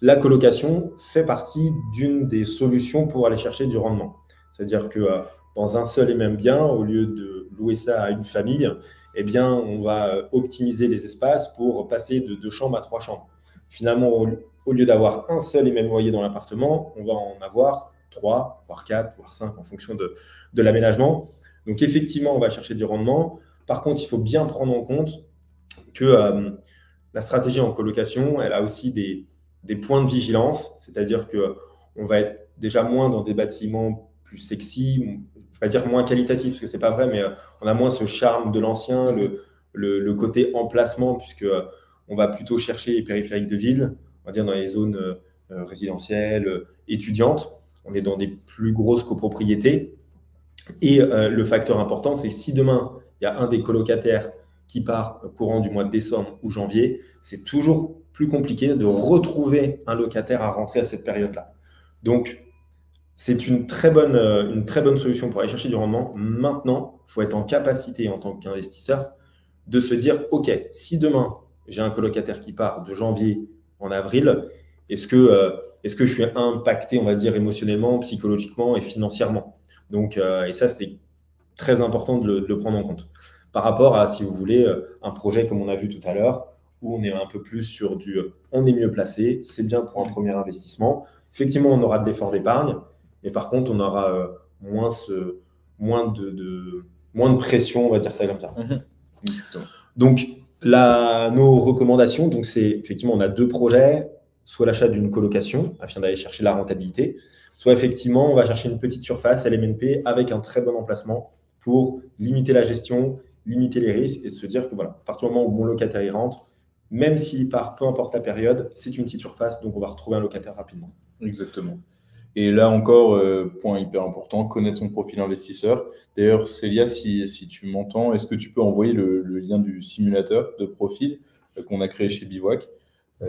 La colocation fait partie d'une des solutions pour aller chercher du rendement. C'est-à-dire que dans un seul et même bien, au lieu de louer ça à une famille, eh bien, on va optimiser les espaces pour passer de 2 chambres à 3 chambres. Finalement, au lieu d'avoir un seul et même loyer dans l'appartement, on va en avoir 3, voire 4, voire 5 en fonction de l'aménagement. Donc, effectivement, on va chercher du rendement. Par contre, il faut bien prendre en compte que la stratégie en colocation, elle a aussi des points de vigilance, c'est-à-dire qu'on va être déjà moins dans des bâtiments plus sexy, je ne vais pas dire moins qualitatifs, parce que ce n'est pas vrai, mais on a moins ce charme de l'ancien, le côté emplacement, puisqu'on va plutôt chercher les périphériques de ville, on va dire dans les zones résidentielles, étudiantes. On est dans des plus grosses copropriétés. Et le facteur important, c'est que si demain, il y a un des colocataires qui part courant du mois de décembre ou janvier, c'est toujours plus compliqué de retrouver un locataire à rentrer à cette période-là. Donc, c'est une très bonne solution pour aller chercher du rendement. Maintenant, il faut être en capacité en tant qu'investisseur de se dire, OK, si demain, j'ai un colocataire qui part de janvier en avril, est-ce que je suis impacté, on va dire, émotionnellement, psychologiquement et financièrement? Donc, et ça, c'est très important de le prendre en compte. Par rapport à, si vous voulez, un projet comme on a vu tout à l'heure, où on est un peu plus sur on est mieux placé, c'est bien pour un premier investissement. Effectivement, on aura de l'effort d'épargne, mais par contre, on aura moins de pression, on va dire ça comme ça. Donc, nos recommandations, donc c'est effectivement, on a 2 projets, soit l'achat d'une colocation, afin d'aller chercher la rentabilité, soit effectivement, on va chercher une petite surface LMNP avec un très bon emplacement pour limiter la gestion, limiter les risques et de se dire que voilà, à partir du moment où mon locataire y rentre, même s'il part, peu importe la période, c'est une petite surface, donc on va retrouver un locataire rapidement. Exactement. Et là encore, point hyper important, connaître son profil investisseur. D'ailleurs, Célia, si tu m'entends, est-ce que tu peux envoyer le lien du simulateur de profil qu'on a créé chez Bivouac?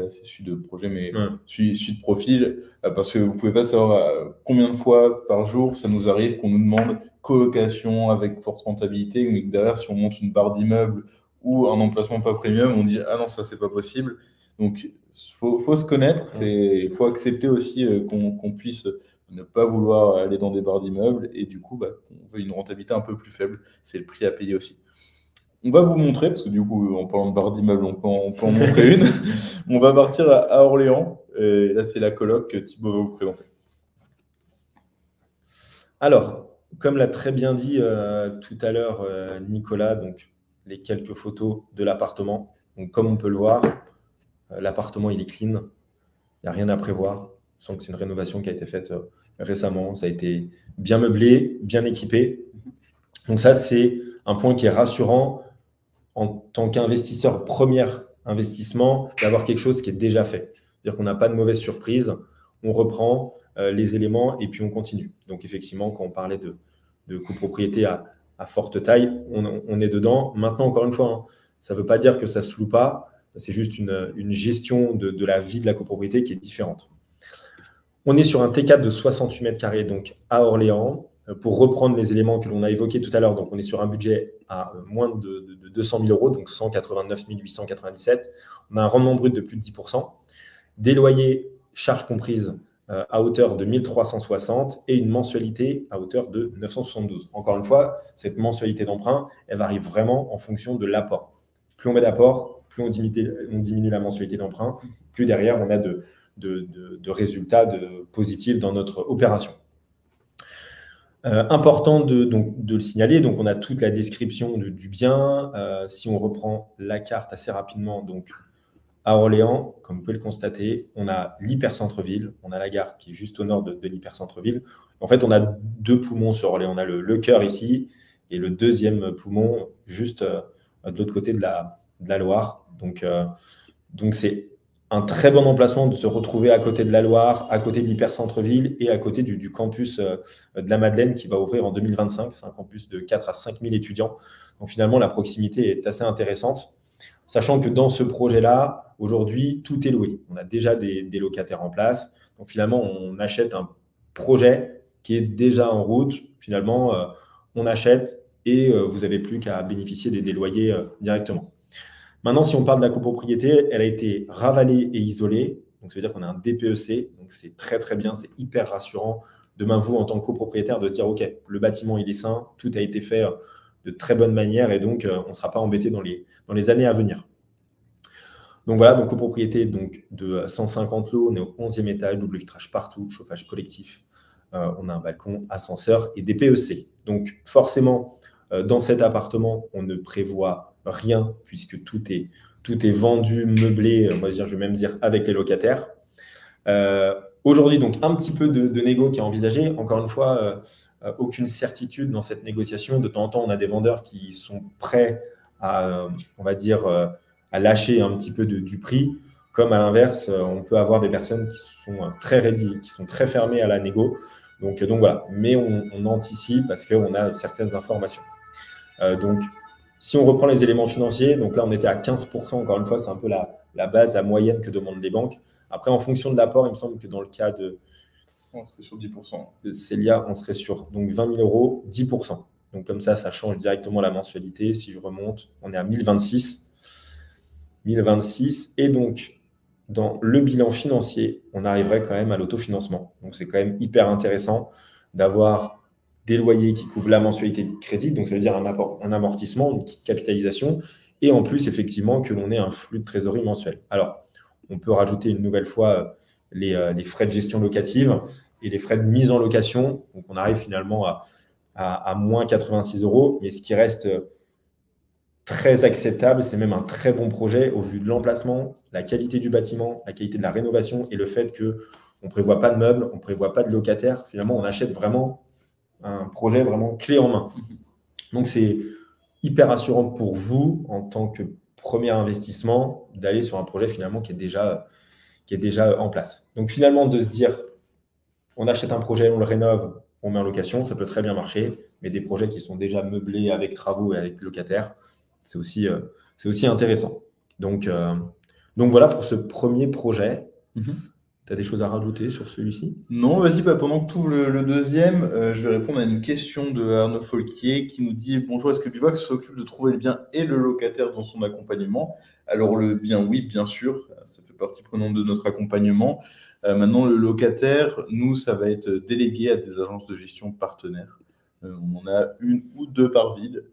C'est celui de projet, mais celui de profil, parce que vous ne pouvez pas savoir combien de fois par jour ça nous arrive qu'on nous demande colocation avec forte rentabilité, mais que derrière, si on monte une barre d'immeuble ou un emplacement pas premium, on dit « Ah non, ça, c'est pas possible ». Donc, il faut se connaître, il faut accepter aussi qu'on puisse ne pas vouloir aller dans des barres d'immeubles et du coup, on veut une rentabilité un peu plus faible. C'est le prix à payer aussi. On va vous montrer, parce que du coup, en parlant de barres d'immeubles, on peut en montrer une. On va partir à Orléans. Et là, c'est la coloc que Thibaut va vous présenter. Alors, comme l'a très bien dit tout à l'heure Nicolas, donc les quelques photos de l'appartement. Donc, comme on peut le voir, l'appartement, il est clean. Il n'y a rien à prévoir. Je sens que c'est une rénovation qui a été faite récemment. Ça a été bien meublé, bien équipé. Donc ça, c'est un point qui est rassurant en tant qu'investisseur première investissement d'avoir quelque chose qui est déjà fait. C'est-à-dire qu'on n'a pas de mauvaise surprise, on reprend les éléments et puis on continue. Donc effectivement, quand on parlait de copropriété à forte taille, on est dedans. Maintenant, encore une fois, hein, ça ne veut pas dire que ça ne se loue pas, c'est juste une gestion de la vie de la copropriété qui est différente. On est sur un T4 de 68 mètres carrés, donc à Orléans. Pour reprendre les éléments que l'on a évoqués tout à l'heure, donc on est sur un budget à moins de 200 000 euros, donc 189 897. On a un rendement brut de plus de 10%, des loyers, charges comprises, à hauteur de 1360 et une mensualité à hauteur de 972. Encore une fois, cette mensualité d'emprunt, elle varie vraiment en fonction de l'apport. Plus on met d'apport, plus on diminue la mensualité d'emprunt, plus derrière on a de résultats positifs dans notre opération. Important de le signaler, donc on a toute la description du bien. Si on reprend la carte assez rapidement, donc à Orléans, comme vous pouvez le constater, on a l'hypercentre-ville, on a la gare qui est juste au nord de l'hypercentre-ville. En fait, on a deux poumons sur Orléans. On a le cœur ici et le deuxième poumon juste de l'autre côté de la Loire. Donc c'est un très bon emplacement de se retrouver à côté de la Loire, à côté de l'hypercentre-ville et à côté du campus de la Madeleine qui va ouvrir en 2025. C'est un campus de 4 à 5 000 étudiants. Donc finalement, la proximité est assez intéressante. Sachant que dans ce projet-là, aujourd'hui, tout est loué. On a déjà des locataires en place. Donc finalement, on achète un projet qui est déjà en route. Finalement, on achète et vous n'avez plus qu'à bénéficier des loyers directement. Maintenant, si on parle de la copropriété, elle a été ravalée et isolée. Donc, ça veut dire qu'on a un DPEC. Donc, c'est très, très bien. C'est hyper rassurant. Demain, vous, en tant que copropriétaire, de se dire, OK, le bâtiment, il est sain. Tout a été fait de très bonne manière et donc, on ne sera pas embêté dans les années à venir. Donc, voilà, donc copropriété donc, de 150 lots. On est au 11e étage, double vitrage partout, chauffage collectif. On a un balcon, ascenseur et DPEC. Donc, forcément, dans cet appartement, on ne prévoit rien puisque tout est vendu, meublé, je vais même dire avec les locataires. Aujourd'hui, donc un petit peu de négo qui est envisagé. Encore une fois, aucune certitude dans cette négociation. De temps en temps, on a des vendeurs qui sont prêts à, à lâcher un petit peu du prix. Comme à l'inverse, on peut avoir des personnes qui sont très ready, qui sont très fermées à la négo. Donc voilà, mais on anticipe parce qu'on a certaines informations. Donc, si on reprend les éléments financiers, donc là, on était à 15%. Encore une fois, c'est un peu la base, la moyenne que demandent les banques. Après, en fonction de l'apport, il me semble que dans le cas de on serait sur 10%. Célia, on serait sur donc 20 000 euros, 10%. Donc comme ça change directement la mensualité. Si je remonte, on est à 1026. 1026. Et donc, dans le bilan financier, on arriverait quand même à l'autofinancement. Donc, c'est quand même hyper intéressant d'avoir des loyers qui couvrent la mensualité de crédit, donc ça veut dire un amortissement, une capitalisation, et en plus, effectivement, que l'on ait un flux de trésorerie mensuel. Alors, on peut rajouter une nouvelle fois les frais de gestion locative et les frais de mise en location. Donc, on arrive finalement à moins 86 euros, mais ce qui reste très acceptable, c'est même un très bon projet au vu de l'emplacement, la qualité du bâtiment, la qualité de la rénovation et le fait qu'on ne prévoit pas de meubles, on ne prévoit pas de locataires. Finalement, on achète vraiment un projet vraiment clé en main. Donc, c'est hyper rassurant pour vous, en tant que premier investissement, d'aller sur un projet finalement qui est déjà en place. Donc, finalement, de se dire, on achète un projet, on le rénove, on met en location, ça peut très bien marcher, mais des projets qui sont déjà meublés avec travaux et avec locataires, c'est aussi intéressant. Donc voilà pour ce premier projet. Tu as des choses à rajouter sur celui-ci? Non, vas-y, pendant que tu ouvres le deuxième, je vais répondre à une question de Arnaud Folquier qui nous dit « Bonjour, est-ce que Bivox s'occupe de trouver le bien et le locataire dans son accompagnement ?» Alors le bien, oui, bien sûr, ça fait partie prenante de notre accompagnement. Maintenant, le locataire, nous, ça va être délégué à des agences de gestion partenaires. On en a une ou deux par ville.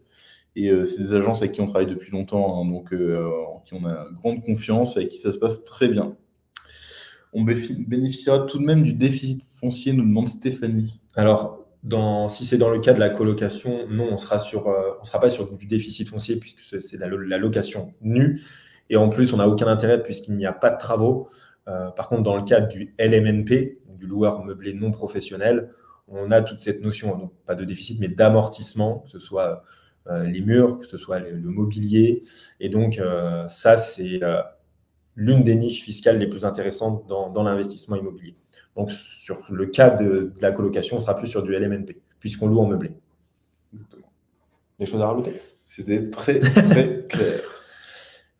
Et c'est des agences avec qui on travaille depuis longtemps, hein, donc en qui on a grande confiance, avec qui ça se passe très bien. On bénéficiera tout de même du déficit foncier, nous demande Stéphanie. Alors, si c'est dans le cas de la colocation, non, on sera pas sur du déficit foncier puisque c'est la location nue. Et en plus, on n'a aucun intérêt puisqu'il n'y a pas de travaux. Par contre, dans le cadre du LMNP, du loueur meublé non professionnel, on a toute cette notion, donc pas de déficit, mais d'amortissement, que ce soit les murs, que ce soit le mobilier. Et donc, ça, c'est l'une des niches fiscales les plus intéressantes dans l'investissement immobilier. Donc, sur le cas de la colocation, on sera plus sur du LMNP, puisqu'on loue en meublé. Exactement. Des choses à rajouter? C'était très, très clair.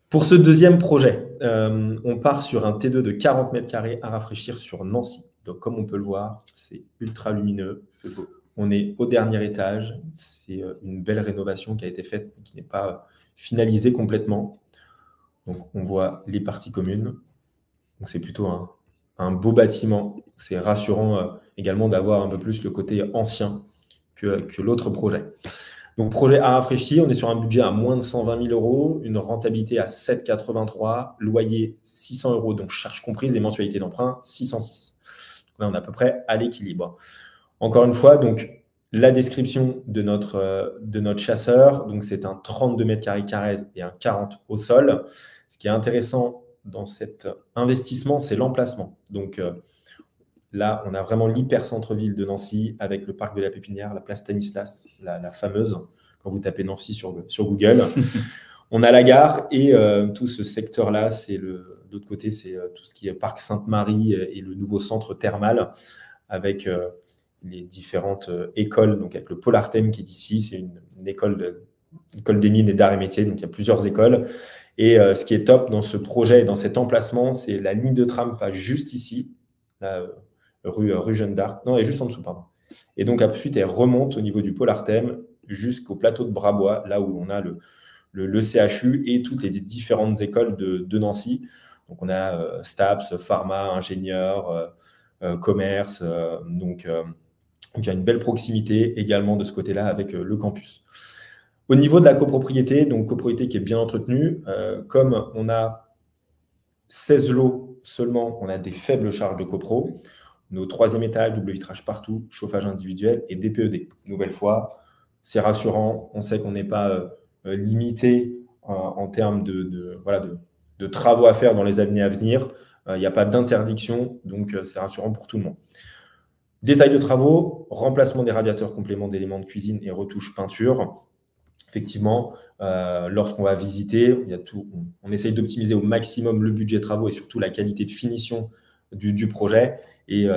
Pour ce deuxième projet, on part sur un T2 de 40 mètres carrés à rafraîchir sur Nancy. Donc, comme on peut le voir, c'est ultra lumineux. C'est beau. On est au dernier étage. C'est une belle rénovation qui a été faite, qui n'est pas finalisée complètement. Donc, on voit les parties communes. Donc, c'est plutôt un beau bâtiment. C'est rassurant également d'avoir un peu plus le côté ancien que l'autre projet. Donc, projet à rafraîchir, on est sur un budget à moins de 120 000 €, une rentabilité à 7,83, loyer 600 €, donc charges comprises et mensualités d'emprunt 606. Là, on est à peu près à l'équilibre. Encore une fois, donc, la description de notre chasseur, donc c'est un 32 mètres carrés et un 40 au sol. Ce qui est intéressant dans cet investissement, c'est l'emplacement. Donc, là, on a vraiment l'hyper-centre-ville de Nancy avec le parc de la Pépinière, la place Stanislas, la fameuse, quand vous tapez Nancy sur Google. On a la gare et tout ce secteur-là, l'autre côté, c'est tout ce qui est parc Sainte-Marie et le nouveau centre thermal avec les différentes écoles. Donc, avec le Pôle Artem qui est ici, c'est une école des mines et d'arts et métiers. Donc, il y a plusieurs écoles. Et ce qui est top dans ce projet et dans cet emplacement, c'est la ligne de tram passe juste ici, la rue Jeanne d'Arc. Non, elle est juste en dessous, pardon. Et donc, ensuite, elle remonte au niveau du Pôle Artem jusqu'au plateau de Brabois, là où on a le CHU et toutes les différentes écoles de Nancy. Donc, on a STAPS, pharma, ingénieur, commerce. Donc, il y a une belle proximité également de ce côté-là avec le campus. Au niveau de la copropriété, donc copropriété qui est bien entretenue, comme on a 16 lots seulement, on a des faibles charges de copro. Nos troisième étage, double vitrage partout, chauffage individuel et DPED. Nouvelle fois, c'est rassurant. On sait qu'on n'est pas limité en termes de travaux à faire dans les années à venir. Il n'y a pas d'interdiction, donc c'est rassurant pour tout le monde. Détail de travaux, remplacement des radiateurs, complément d'éléments de cuisine et retouche peinture. Effectivement, lorsqu'on va visiter, il y a tout, on essaye d'optimiser au maximum le budget travaux et surtout la qualité de finition du projet. Et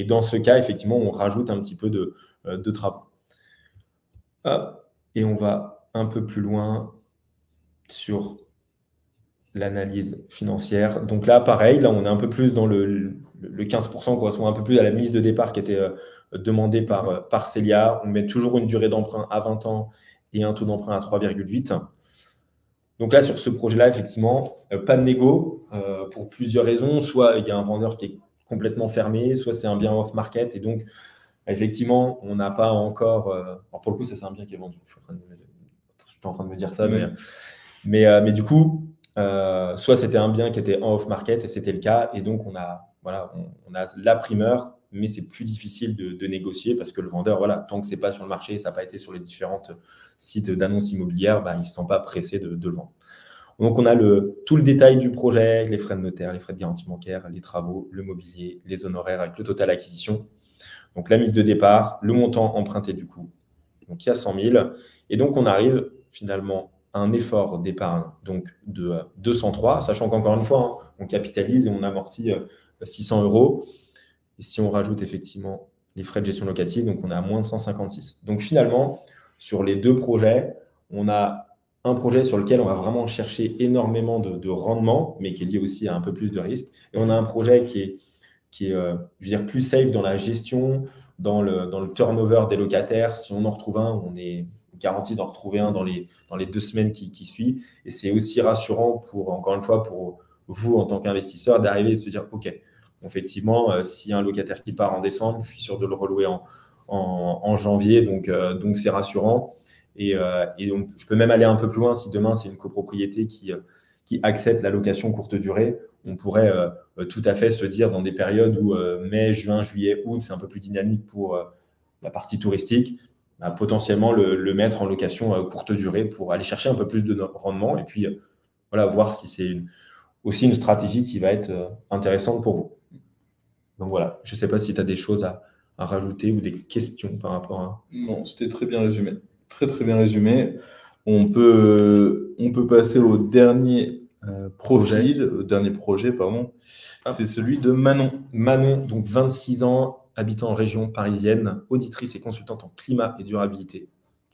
dans ce cas, effectivement, on rajoute un petit peu de travaux. Et on va un peu plus loin sur l'analyse financière. Donc là, pareil, là, on est un peu plus dans le 15% correspond un peu plus à la mise de départ qui était demandée par Célia. On met toujours une durée d'emprunt à 20 ans et un taux d'emprunt à 3,8. Donc là, sur ce projet-là, effectivement, pas de négo pour plusieurs raisons. Soit il y a un vendeur qui est complètement fermé, soit c'est un bien off-market. Et donc, effectivement, on n'a pas encore… alors pour le coup, ça, c'est un bien qui est vendu. Je suis en train de me dire ça. Mais du coup, soit c'était un bien qui était en off-market et c'était le cas. Et donc, on a la primeur, mais c'est plus difficile de négocier parce que le vendeur, tant que ce n'est pas sur le marché, ça n'a pas été sur les différents sites d'annonces immobilières, il ne se sent pas pressé de le vendre. Donc, on a tout le détail du projet, les frais de notaire, les frais de garantie bancaire, les travaux, le mobilier, les honoraires avec le total acquisition. Donc, la mise de départ, le montant emprunté du coup. Donc, il y a 100 000. Et donc, on arrive finalement à un effort d'épargne de 203, sachant qu'encore une fois, on capitalise et on amortit 600 €. Et si on rajoute effectivement les frais de gestion locative, donc on est à moins de 156. Donc finalement, sur les deux projets, on a un projet sur lequel on va vraiment chercher énormément de rendement, mais qui est lié aussi à un peu plus de risque. Et on a un projet qui est je veux dire, plus safe dans la gestion, dans le turnover des locataires. Si on en retrouve un, on est garanti d'en retrouver un dans les 2 semaines qui suivent. Et c'est aussi rassurant encore une fois, pour vous en tant qu'investisseur, d'arriver et de se dire, OK, effectivement, s'il y a un locataire qui part en décembre, je suis sûr de le relouer en janvier. Donc c'est rassurant. Et donc, je peux même aller un peu plus loin. Si demain, c'est une copropriété qui accepte la location courte durée, on pourrait tout à fait se dire dans des périodes où mai, juin, juillet, août, c'est un peu plus dynamique pour la partie touristique, potentiellement le mettre en location courte durée pour aller chercher un peu plus de rendement et puis voir si c'est aussi une stratégie qui va être intéressante pour vous. Donc voilà, je ne sais pas si tu as des choses à rajouter ou des questions par rapport à… Non, c'était très bien résumé. Très très bien résumé. On peut passer au dernier profil, au dernier projet, pardon. C'est celui de Manon. Manon, donc 26 ans, habitant en région parisienne, auditrice et consultante en climat et durabilité.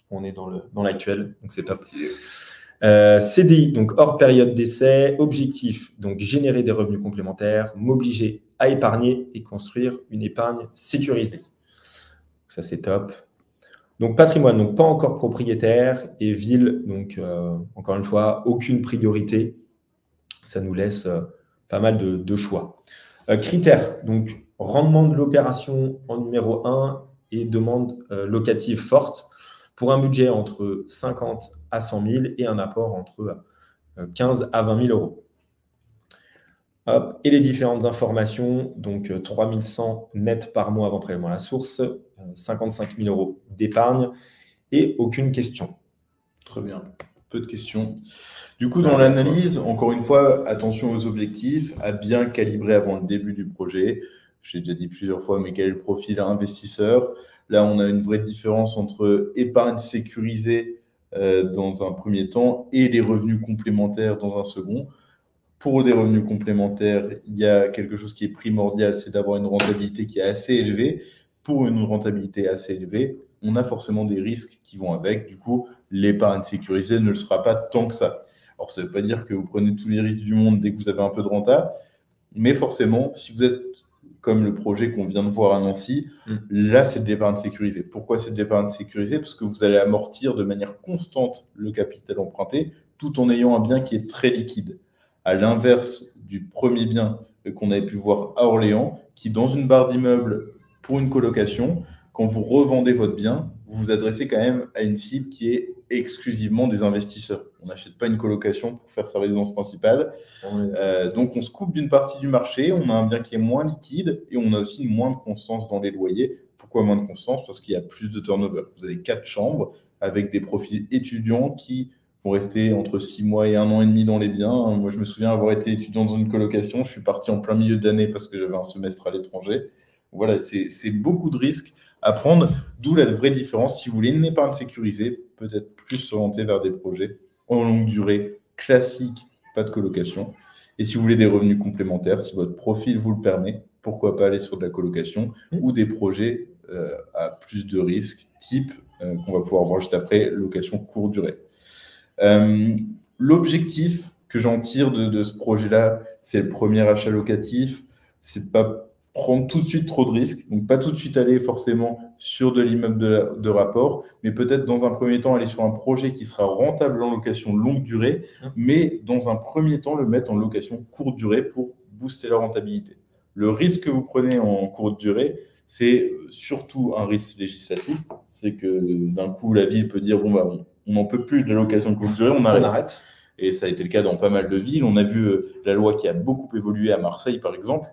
On est dans l'actuel, donc c'est top. CDI, donc hors période d'essai. Objectif, donc générer des revenus complémentaires, m'obliger à épargner et construire une épargne sécurisée. Ça, c'est top. Donc patrimoine, donc pas encore propriétaire. Et ville, donc encore une fois, aucune priorité. Ça nous laisse pas mal de choix. Critères, donc rendement de l'opération en numéro 1 et demande locative forte pour un budget entre 50 à 100 000 et un apport entre 15 à 20 000 euros. Hop. Et les différentes informations, donc 3 100 net par mois avant prélèvement à la source, 55 000 euros d'épargne et aucune question. Très bien, peu de questions. Du coup, dans l'analyse, encore une fois, attention aux objectifs, à bien calibrer avant le début du projet. J'ai déjà dit plusieurs fois, mais quel est le profil investisseur? Là, on a une vraie différence entre épargne sécurisée dans un premier temps et les revenus complémentaires dans un second. Pour des revenus complémentaires, il y a quelque chose qui est primordial, c'est d'avoir une rentabilité qui est assez élevée. Pour une rentabilité assez élevée, on a forcément des risques qui vont avec. Du coup, l'épargne sécurisée ne le sera pas tant que ça. Alors, ça ne veut pas dire que vous prenez tous les risques du monde dès que vous avez un peu de renta, mais forcément, si vous êtes comme le projet qu'on vient de voir à Nancy, là, c'est de l'épargne sécurisée. Pourquoi c'est de l'épargne sécurisée? Parce que vous allez amortir de manière constante le capital emprunté, tout en ayant un bien qui est très liquide. À l'inverse du premier bien qu'on avait pu voir à Orléans, qui, dans une barre d'immeuble pour une colocation, quand vous revendez votre bien, vous vous adressez quand même à une cible qui est exclusivement des investisseurs. On n'achète pas une colocation pour faire sa résidence principale. Donc, on se coupe d'une partie du marché, on a un bien qui est moins liquide et on a aussi une moins de constance dans les loyers. Pourquoi moins de constance? Parce qu'il y a plus de turnover. Vous avez 4 chambres avec des profils étudiants qui vont rester entre 6 mois et 1 an et demi dans les biens. Moi, je me souviens avoir été étudiant dans une colocation. Je suis parti en plein milieu de l'année parce que j'avais un semestre à l'étranger. Voilà, c'est beaucoup de risques à prendre, d'où la vraie différence. Si vous voulez une épargne sécurisée, peut-être plus s'orienter vers des projets en longue durée, classiques, pas de colocation. Et si vous voulez des revenus complémentaires, si votre profil vous le permet, pourquoi pas aller sur de la colocation ou des projets à plus de risques, type, qu'on va pouvoir voir juste après, location courte durée. L'objectif que j'en tire de ce projet-là, c'est le premier achat locatif, c'est de ne pas prendre tout de suite trop de risques, donc pas tout de suite aller forcément sur de l'immeuble de rapport, mais peut-être dans un premier temps aller sur un projet qui sera rentable en location longue durée, mais dans un premier temps le mettre en location courte durée pour booster la rentabilité. Le risque que vous prenez en courte durée, c'est surtout un risque législatif, c'est que d'un coup la ville peut dire bon bah on n'en peut plus de la location courte durée, on arrête. Et ça a été le cas dans pas mal de villes. On a vu la loi qui a beaucoup évolué à Marseille par exemple.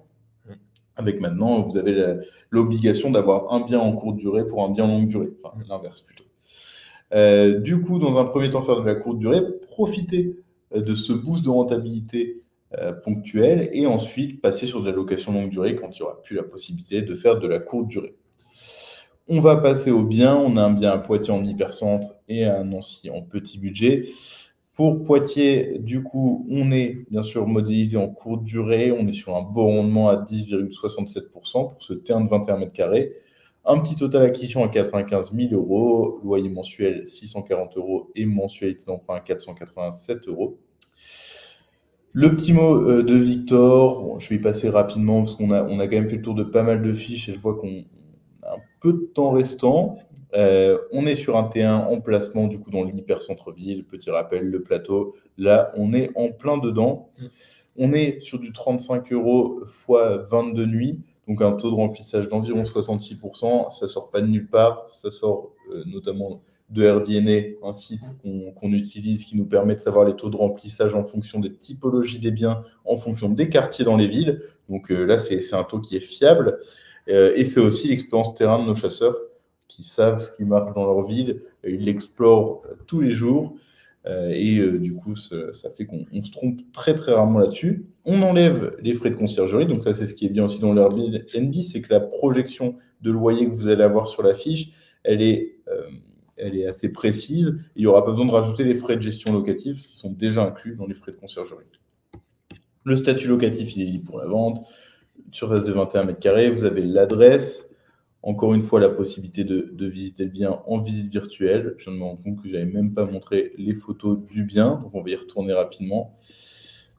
Avec maintenant, vous avez l'obligation d'avoir un bien en courte durée pour un bien longue durée. Enfin, l'inverse plutôt. Du coup, dans un premier temps, faire de la courte durée, profiter de ce boost de rentabilité ponctuel et ensuite passer sur de la location longue durée quand il n'y aura plus la possibilité de faire de la courte durée. On va passer au bien. On a un bien à Poitiers en hypercentre et à Nancy en petit budget. Pour Poitiers, du coup, on est bien sûr modélisé en courte durée. On est sur un beau rendement à 10,67% pour ce terrain de 21 mètres carrés. Un petit total acquisition à 95 000 euros, loyer mensuel 640 euros et mensualité d'emprunt 487 euros. Le petit mot de Victor, bon, je vais y passer rapidement parce qu'on a quand même fait le tour de pas mal de fiches et je vois qu'on a un peu de temps restant. On est sur un T1 en placement du coup dans l'hyper-centre-ville, petit rappel, le plateau, là on est en plein dedans. On est sur du 35 euros x 22 nuits, donc un taux de remplissage d'environ 66%, ça sort pas de nulle part, ça sort notamment de AirDNA, un site qu'on utilise qui nous permet de savoir les taux de remplissage en fonction des typologies des biens, en fonction des quartiers dans les villes, donc là c'est un taux qui est fiable, et c'est aussi l'expérience terrain de nos chasseurs, qui savent ce qui marche dans leur ville, ils l'explorent tous les jours et du coup ça fait qu'on se trompe très très rarement là-dessus. On enlève les frais de conciergerie, donc ça c'est ce qui est bien aussi dans l'Airbnb, c'est que la projection de loyer que vous allez avoir sur la fiche, elle est elle est assez précise. Il n'y aura pas besoin de rajouter les frais de gestion locative qui sont déjà inclus dans les frais de conciergerie. Le statut locatif, il est libre pour la vente. Une surface de 21 mètres carrés. Vous avez l'adresse. Encore une fois, la possibilité de visiter le bien en visite virtuelle. Je viens de me rendre compte que je n'avais même pas montré les photos du bien. Donc, on va y retourner rapidement.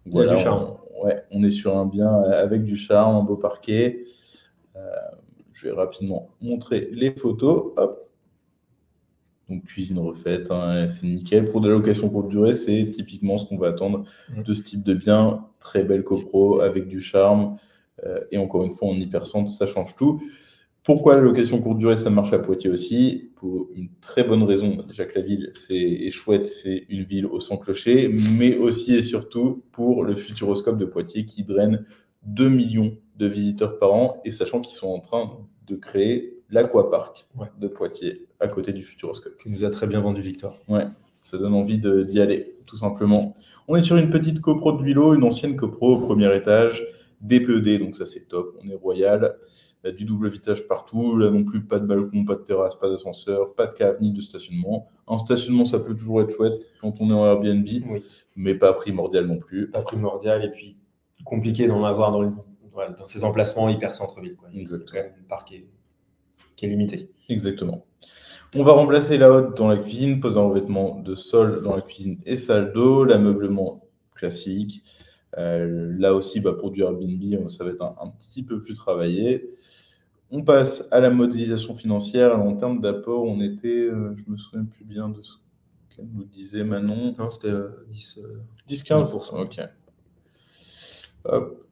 Voilà, il y a du charme. On est sur un bien avec du charme, un beau parquet. Je vais rapidement montrer les photos. Hop. Donc, cuisine refaite, hein, c'est nickel. Pour de la location courte durée, c'est typiquement ce qu'on va attendre de ce type de bien. Très belle copro avec du charme. Et encore une fois, en hypercentre, ça change tout. Pourquoi la location courte durée, ça marche à Poitiers aussi? Pour une très bonne raison. Déjà que la ville est chouette, c'est une ville au sans clocher, mais aussi et surtout pour le Futuroscope de Poitiers qui draine 2 millions de visiteurs par an, et sachant qu'ils sont en train de créer l'Aquapark de Poitiers à côté du Futuroscope. Qui nous a très bien vendu Victor. Ouais, ça donne envie d'y aller, tout simplement. On est sur une petite copro de Huilo, une ancienne copro au premier étage, DPED, donc ça c'est top, on est royal. Du double vitrage partout, là non plus pas de balcon, pas de terrasse, pas d'ascenseur, pas de cave ni de stationnement. Un stationnement, ça peut toujours être chouette quand on est en Airbnb, mais pas primordial non plus. Pas primordial, et puis compliqué d'en avoir dans ces emplacements hyper centre-ville. Exactement. Quand même une part qui est limitée. Exactement. On va remplacer la hotte dans la cuisine, poser un revêtement de sol dans la cuisine et salle d'eau, l'ameublement classique. Là aussi, pour du Airbnb, ça va être un petit peu plus travaillé. On passe à la modélisation financière. Alors, en termes d'apport, on était, je me souviens plus bien de ce qu'elle nous disait Manon. Non, c'était 10-15%. Ok. Hop.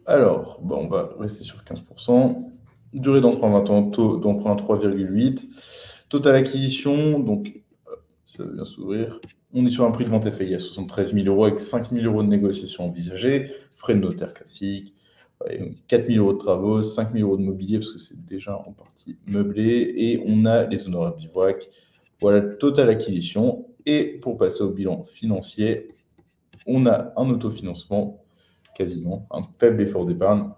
Alors, on va rester sur 15%. Durée d'emprunt 20 ans, taux d'emprunt 3,8. Total acquisition, donc ça va bien s'ouvrir. On est sur un prix de vente FAI à 73 000 € avec 5 000 € de négociation envisagée, frais de notaire classiques, 4 000 € de travaux, 5 000 € de mobilier parce que c'est déjà en partie meublé, et on a les honoraires bivouac. Voilà le total acquisition. Et pour passer au bilan financier, on a un autofinancement, quasiment, un faible effort d'épargne,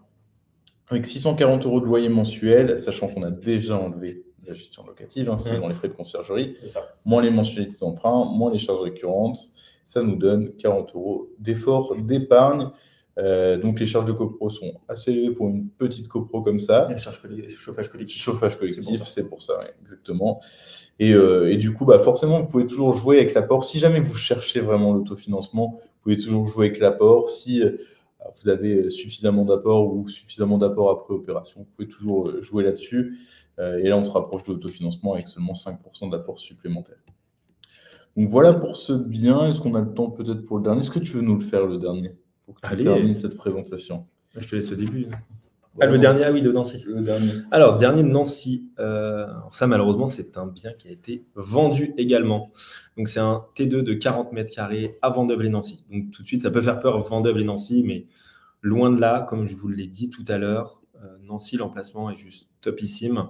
avec 640 € de loyer mensuel, sachant qu'on a déjà enlevé la gestion locative, c'est dans les frais de conciergerie, moins les mensualités d'emprunt, moins les charges récurrentes, ça nous donne 40 € d'effort d'épargne. Donc les charges de copro sont assez élevées pour une petite copro comme ça. Chauffage collectif. Chauffage collectif, c'est pour ça, exactement. Et du coup, forcément, vous pouvez toujours jouer avec l'apport. Si jamais vous cherchez vraiment l'autofinancement, vous pouvez toujours jouer avec l'apport. Si vous avez suffisamment d'apport ou suffisamment d'apport après opération, vous pouvez toujours jouer là-dessus. Et là, on se rapproche de l'autofinancement avec seulement 5% d'apport supplémentaire. Donc voilà pour ce bien. Est-ce qu'on a le temps peut-être pour le dernier? Est-ce que tu veux nous le faire, le dernier, pour que tu termines cette présentation? Je te laisse le début. Le dernier, oui, de Nancy. Le dernier. Alors, dernier de Nancy. Ça, malheureusement, c'est un bien qui a été vendu également. Donc, c'est un T2 de 40 mètres carrés à Vendœuvre-les-Nancy. Donc, tout de suite, ça peut faire peur, Vendœuvre-les-Nancy, mais loin de là, comme je vous l'ai dit tout à l'heure, Nancy, l'emplacement est juste topissime.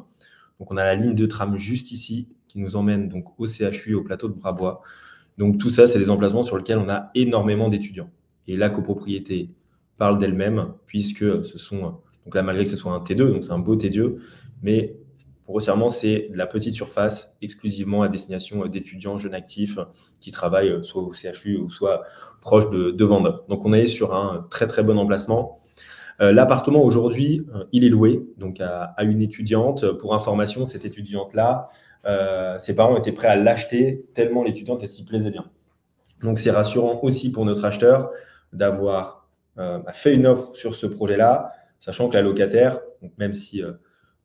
Donc, on a la ligne de tram juste ici qui nous emmène donc au CHU, au plateau de Brabois. Donc, tout ça, c'est des emplacements sur lesquels on a énormément d'étudiants. Et la copropriété parle d'elle-même, puisque ce sont, donc là, malgré que ce soit un T2, donc c'est un beau T2, mais grossièrement, c'est de la petite surface exclusivement à destination d'étudiants jeunes actifs qui travaillent soit au CHU ou soit proche de Vendôme. Donc, on est sur un très, très bon emplacement. L'appartement, aujourd'hui, il est loué donc à une étudiante. Pour information, cette étudiante-là, ses parents étaient prêts à l'acheter tellement l'étudiante, elle s'y plaisait bien. Donc, c'est rassurant aussi pour notre acheteur d'avoir fait une offre sur ce projet-là, sachant que la locataire, donc même si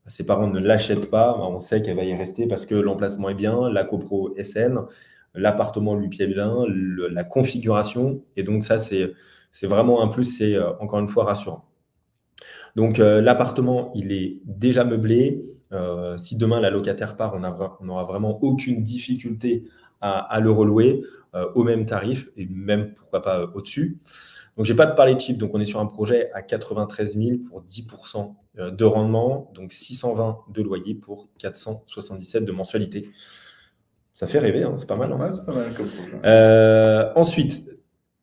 ses parents ne l'achètent pas, on sait qu'elle va y rester parce que l'emplacement est bien, la copro est saine, l'appartement lui plaît bien, la configuration. Et donc, ça, c'est vraiment un plus, c'est encore une fois rassurant. Donc, l'appartement, il est déjà meublé. Si demain, la locataire part, on n'aura vraiment aucune difficulté à le relouer au même tarif et même, pourquoi pas, au-dessus. Donc, je n'ai pas de parler de chiffres. Donc, on est sur un projet à 93 000 pour 10% de rendement. Donc, 620 de loyer pour 477 de mensualité. Ça fait rêver, c'est pas mal. Ouais, c'est pas mal comme projet. Ensuite,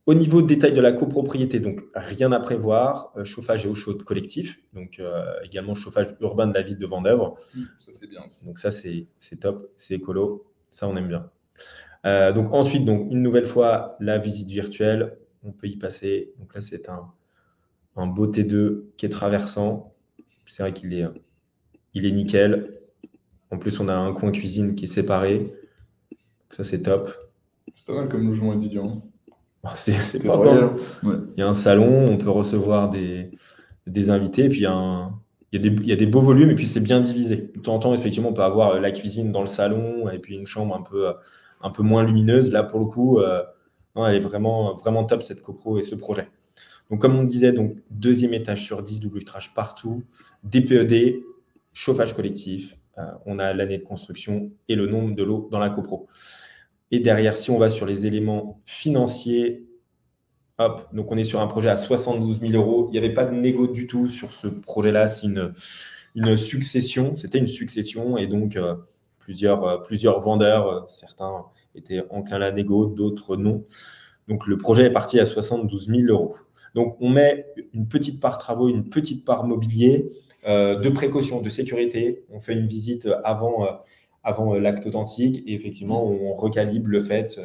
Au niveau détail de la copropriété, donc rien à prévoir, chauffage et eau chaude collectif, donc également chauffage urbain de la ville de Vendeuvre. Ça, c'est bien aussi. Donc ça, c'est top, c'est écolo, ça, on aime bien. Donc ensuite, donc, une nouvelle fois, la visite virtuelle, on peut y passer. Donc là, c'est un beau T2 qui est traversant. C'est vrai qu'il est, il est nickel. En plus, on a un coin cuisine qui est séparé. Ça, c'est top. C'est pas mal comme logement étudiant. C'est pas mal. Il y a un salon, on peut recevoir des invités, et puis il y a des beaux volumes, et puis c'est bien divisé. De temps en temps, effectivement, on peut avoir la cuisine dans le salon, et puis une chambre un peu moins lumineuse. Là, pour le coup, non, elle est vraiment, vraiment top, cette copro et ce projet. Donc, comme on disait, donc, 2e étage sur 10, double vitrage partout, DPED, chauffage collectif, on a l'année de construction et le nombre de lots dans la copro. Et derrière, si on va sur les éléments financiers, hop, donc on est sur un projet à 72 000 €. Il n'y avait pas de négo du tout sur ce projet-là. C'est une succession. C'était une succession. Et donc, plusieurs vendeurs, certains étaient enclins à la négo, d'autres non. Donc, le projet est parti à 72 000 €. Donc, on met une petite part travaux, une petite part mobilier, de précaution, de sécurité. On fait une visite avant l'acte authentique et effectivement, on recalibre le fait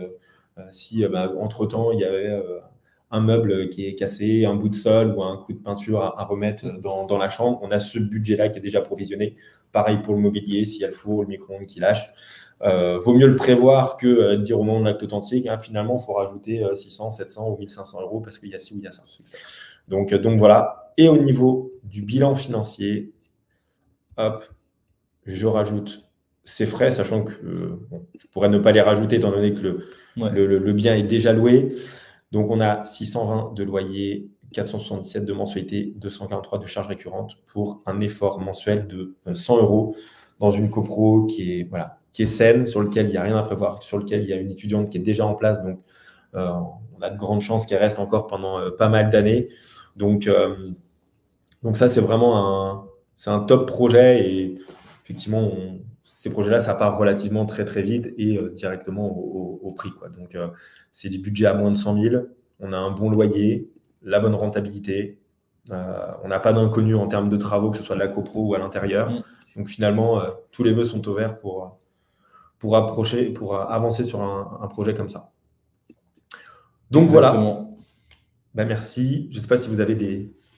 si entre-temps, il y avait un meuble qui est cassé, un bout de sol ou un coup de peinture à remettre dans la chambre. On a ce budget-là qui est déjà provisionné. Pareil pour le mobilier, s'il y a le four, le micro-ondes qui lâche. Vaut mieux le prévoir que dire au moment de l'acte authentique. Finalement, il faut rajouter 600, 700 ou 1500 € parce qu'il y a ci ou il y a ça. Donc voilà. Et au niveau du bilan financier, hop, je rajoute ces frais, sachant que je pourrais ne pas les rajouter étant donné que le bien est déjà loué. Donc, on a 620 de loyer, 477 de mensualité, 243 de charges récurrentes pour un effort mensuel de 100 € dans une copro qui est saine, sur lequel il n'y a rien à prévoir, sur lequel il y a une étudiante qui est déjà en place. Donc, on a de grandes chances qu'elle reste encore pendant pas mal d'années. Donc ça, c'est vraiment un top projet. Et effectivement, ces projets-là, ça part relativement très, très vite et directement au prix, quoi. Donc, c'est des budgets à moins de 100 000. On a un bon loyer, la bonne rentabilité. On n'a pas d'inconnu en termes de travaux, que ce soit de la copro ou à l'intérieur. Donc, finalement, tous les vœux sont ouverts pour avancer sur un projet comme ça. Donc, voilà. Merci. Je ne sais pas si vous avez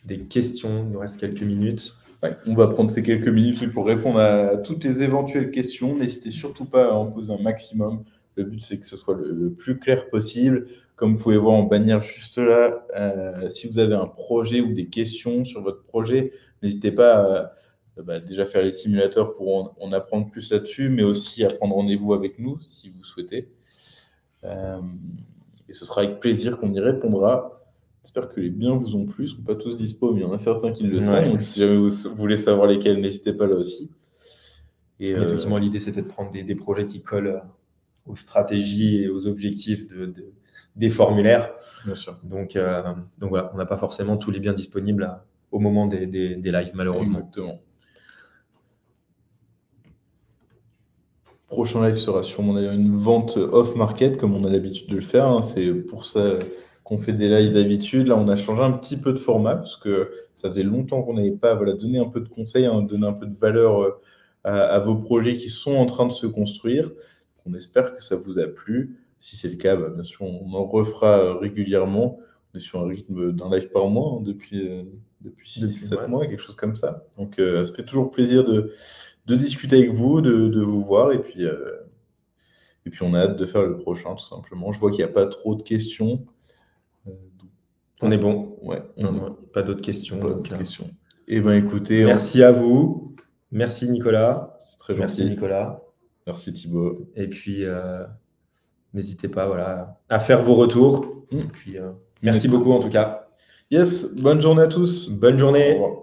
des questions. Il nous reste quelques minutes. Ouais, on va prendre ces quelques minutes pour répondre à toutes les éventuelles questions. N'hésitez surtout pas à en poser un maximum. Le but, c'est que ce soit le plus clair possible. Comme vous pouvez voir en bannière juste là, si vous avez un projet ou des questions sur votre projet, n'hésitez pas à déjà faire les simulateurs pour en apprendre plus là-dessus, mais aussi à prendre rendez-vous avec nous si vous souhaitez. Et ce sera avec plaisir qu'on y répondra. J'espère que les biens vous ont plu. Ils ne sont pas tous dispo, mais il y en a certains qui le sont. Donc, si jamais vous voulez savoir lesquels, n'hésitez pas là aussi. Et effectivement, l'idée, c'était de prendre des projets qui collent aux stratégies et aux objectifs des formulaires. Bien sûr. Donc voilà, on n'a pas forcément tous les biens disponibles au moment des lives, malheureusement. Exactement. Prochain live sera sûrement d'ailleurs une vente off-market, comme on a l'habitude de le faire. C'est pour ça qu'on fait des lives d'habitude. Là, on a changé un petit peu de format parce que ça faisait longtemps qu'on n'avait pas donné un peu de conseils, donné un peu de valeur à vos projets qui sont en train de se construire. On espère que ça vous a plu. Si c'est le cas, bien sûr, on en refera régulièrement. On est sur un rythme d'un live par mois depuis 6-7 mois, quelque chose comme ça. Donc, ça fait toujours plaisir de discuter avec vous, de vous voir. Et puis, on a hâte de faire le prochain, tout simplement. Je vois qu'il n'y a pas trop de questions. On est bon. Ouais. Pas d'autres questions. Eh bien, écoutez. Merci à vous. Merci, Nicolas. C'est très gentil. Merci, Nicolas. Merci, Thibaut. Et puis, n'hésitez pas à faire vos retours. Et puis, merci beaucoup, en tout cas. Yes. Bonne journée à tous. Bonne journée. Au revoir.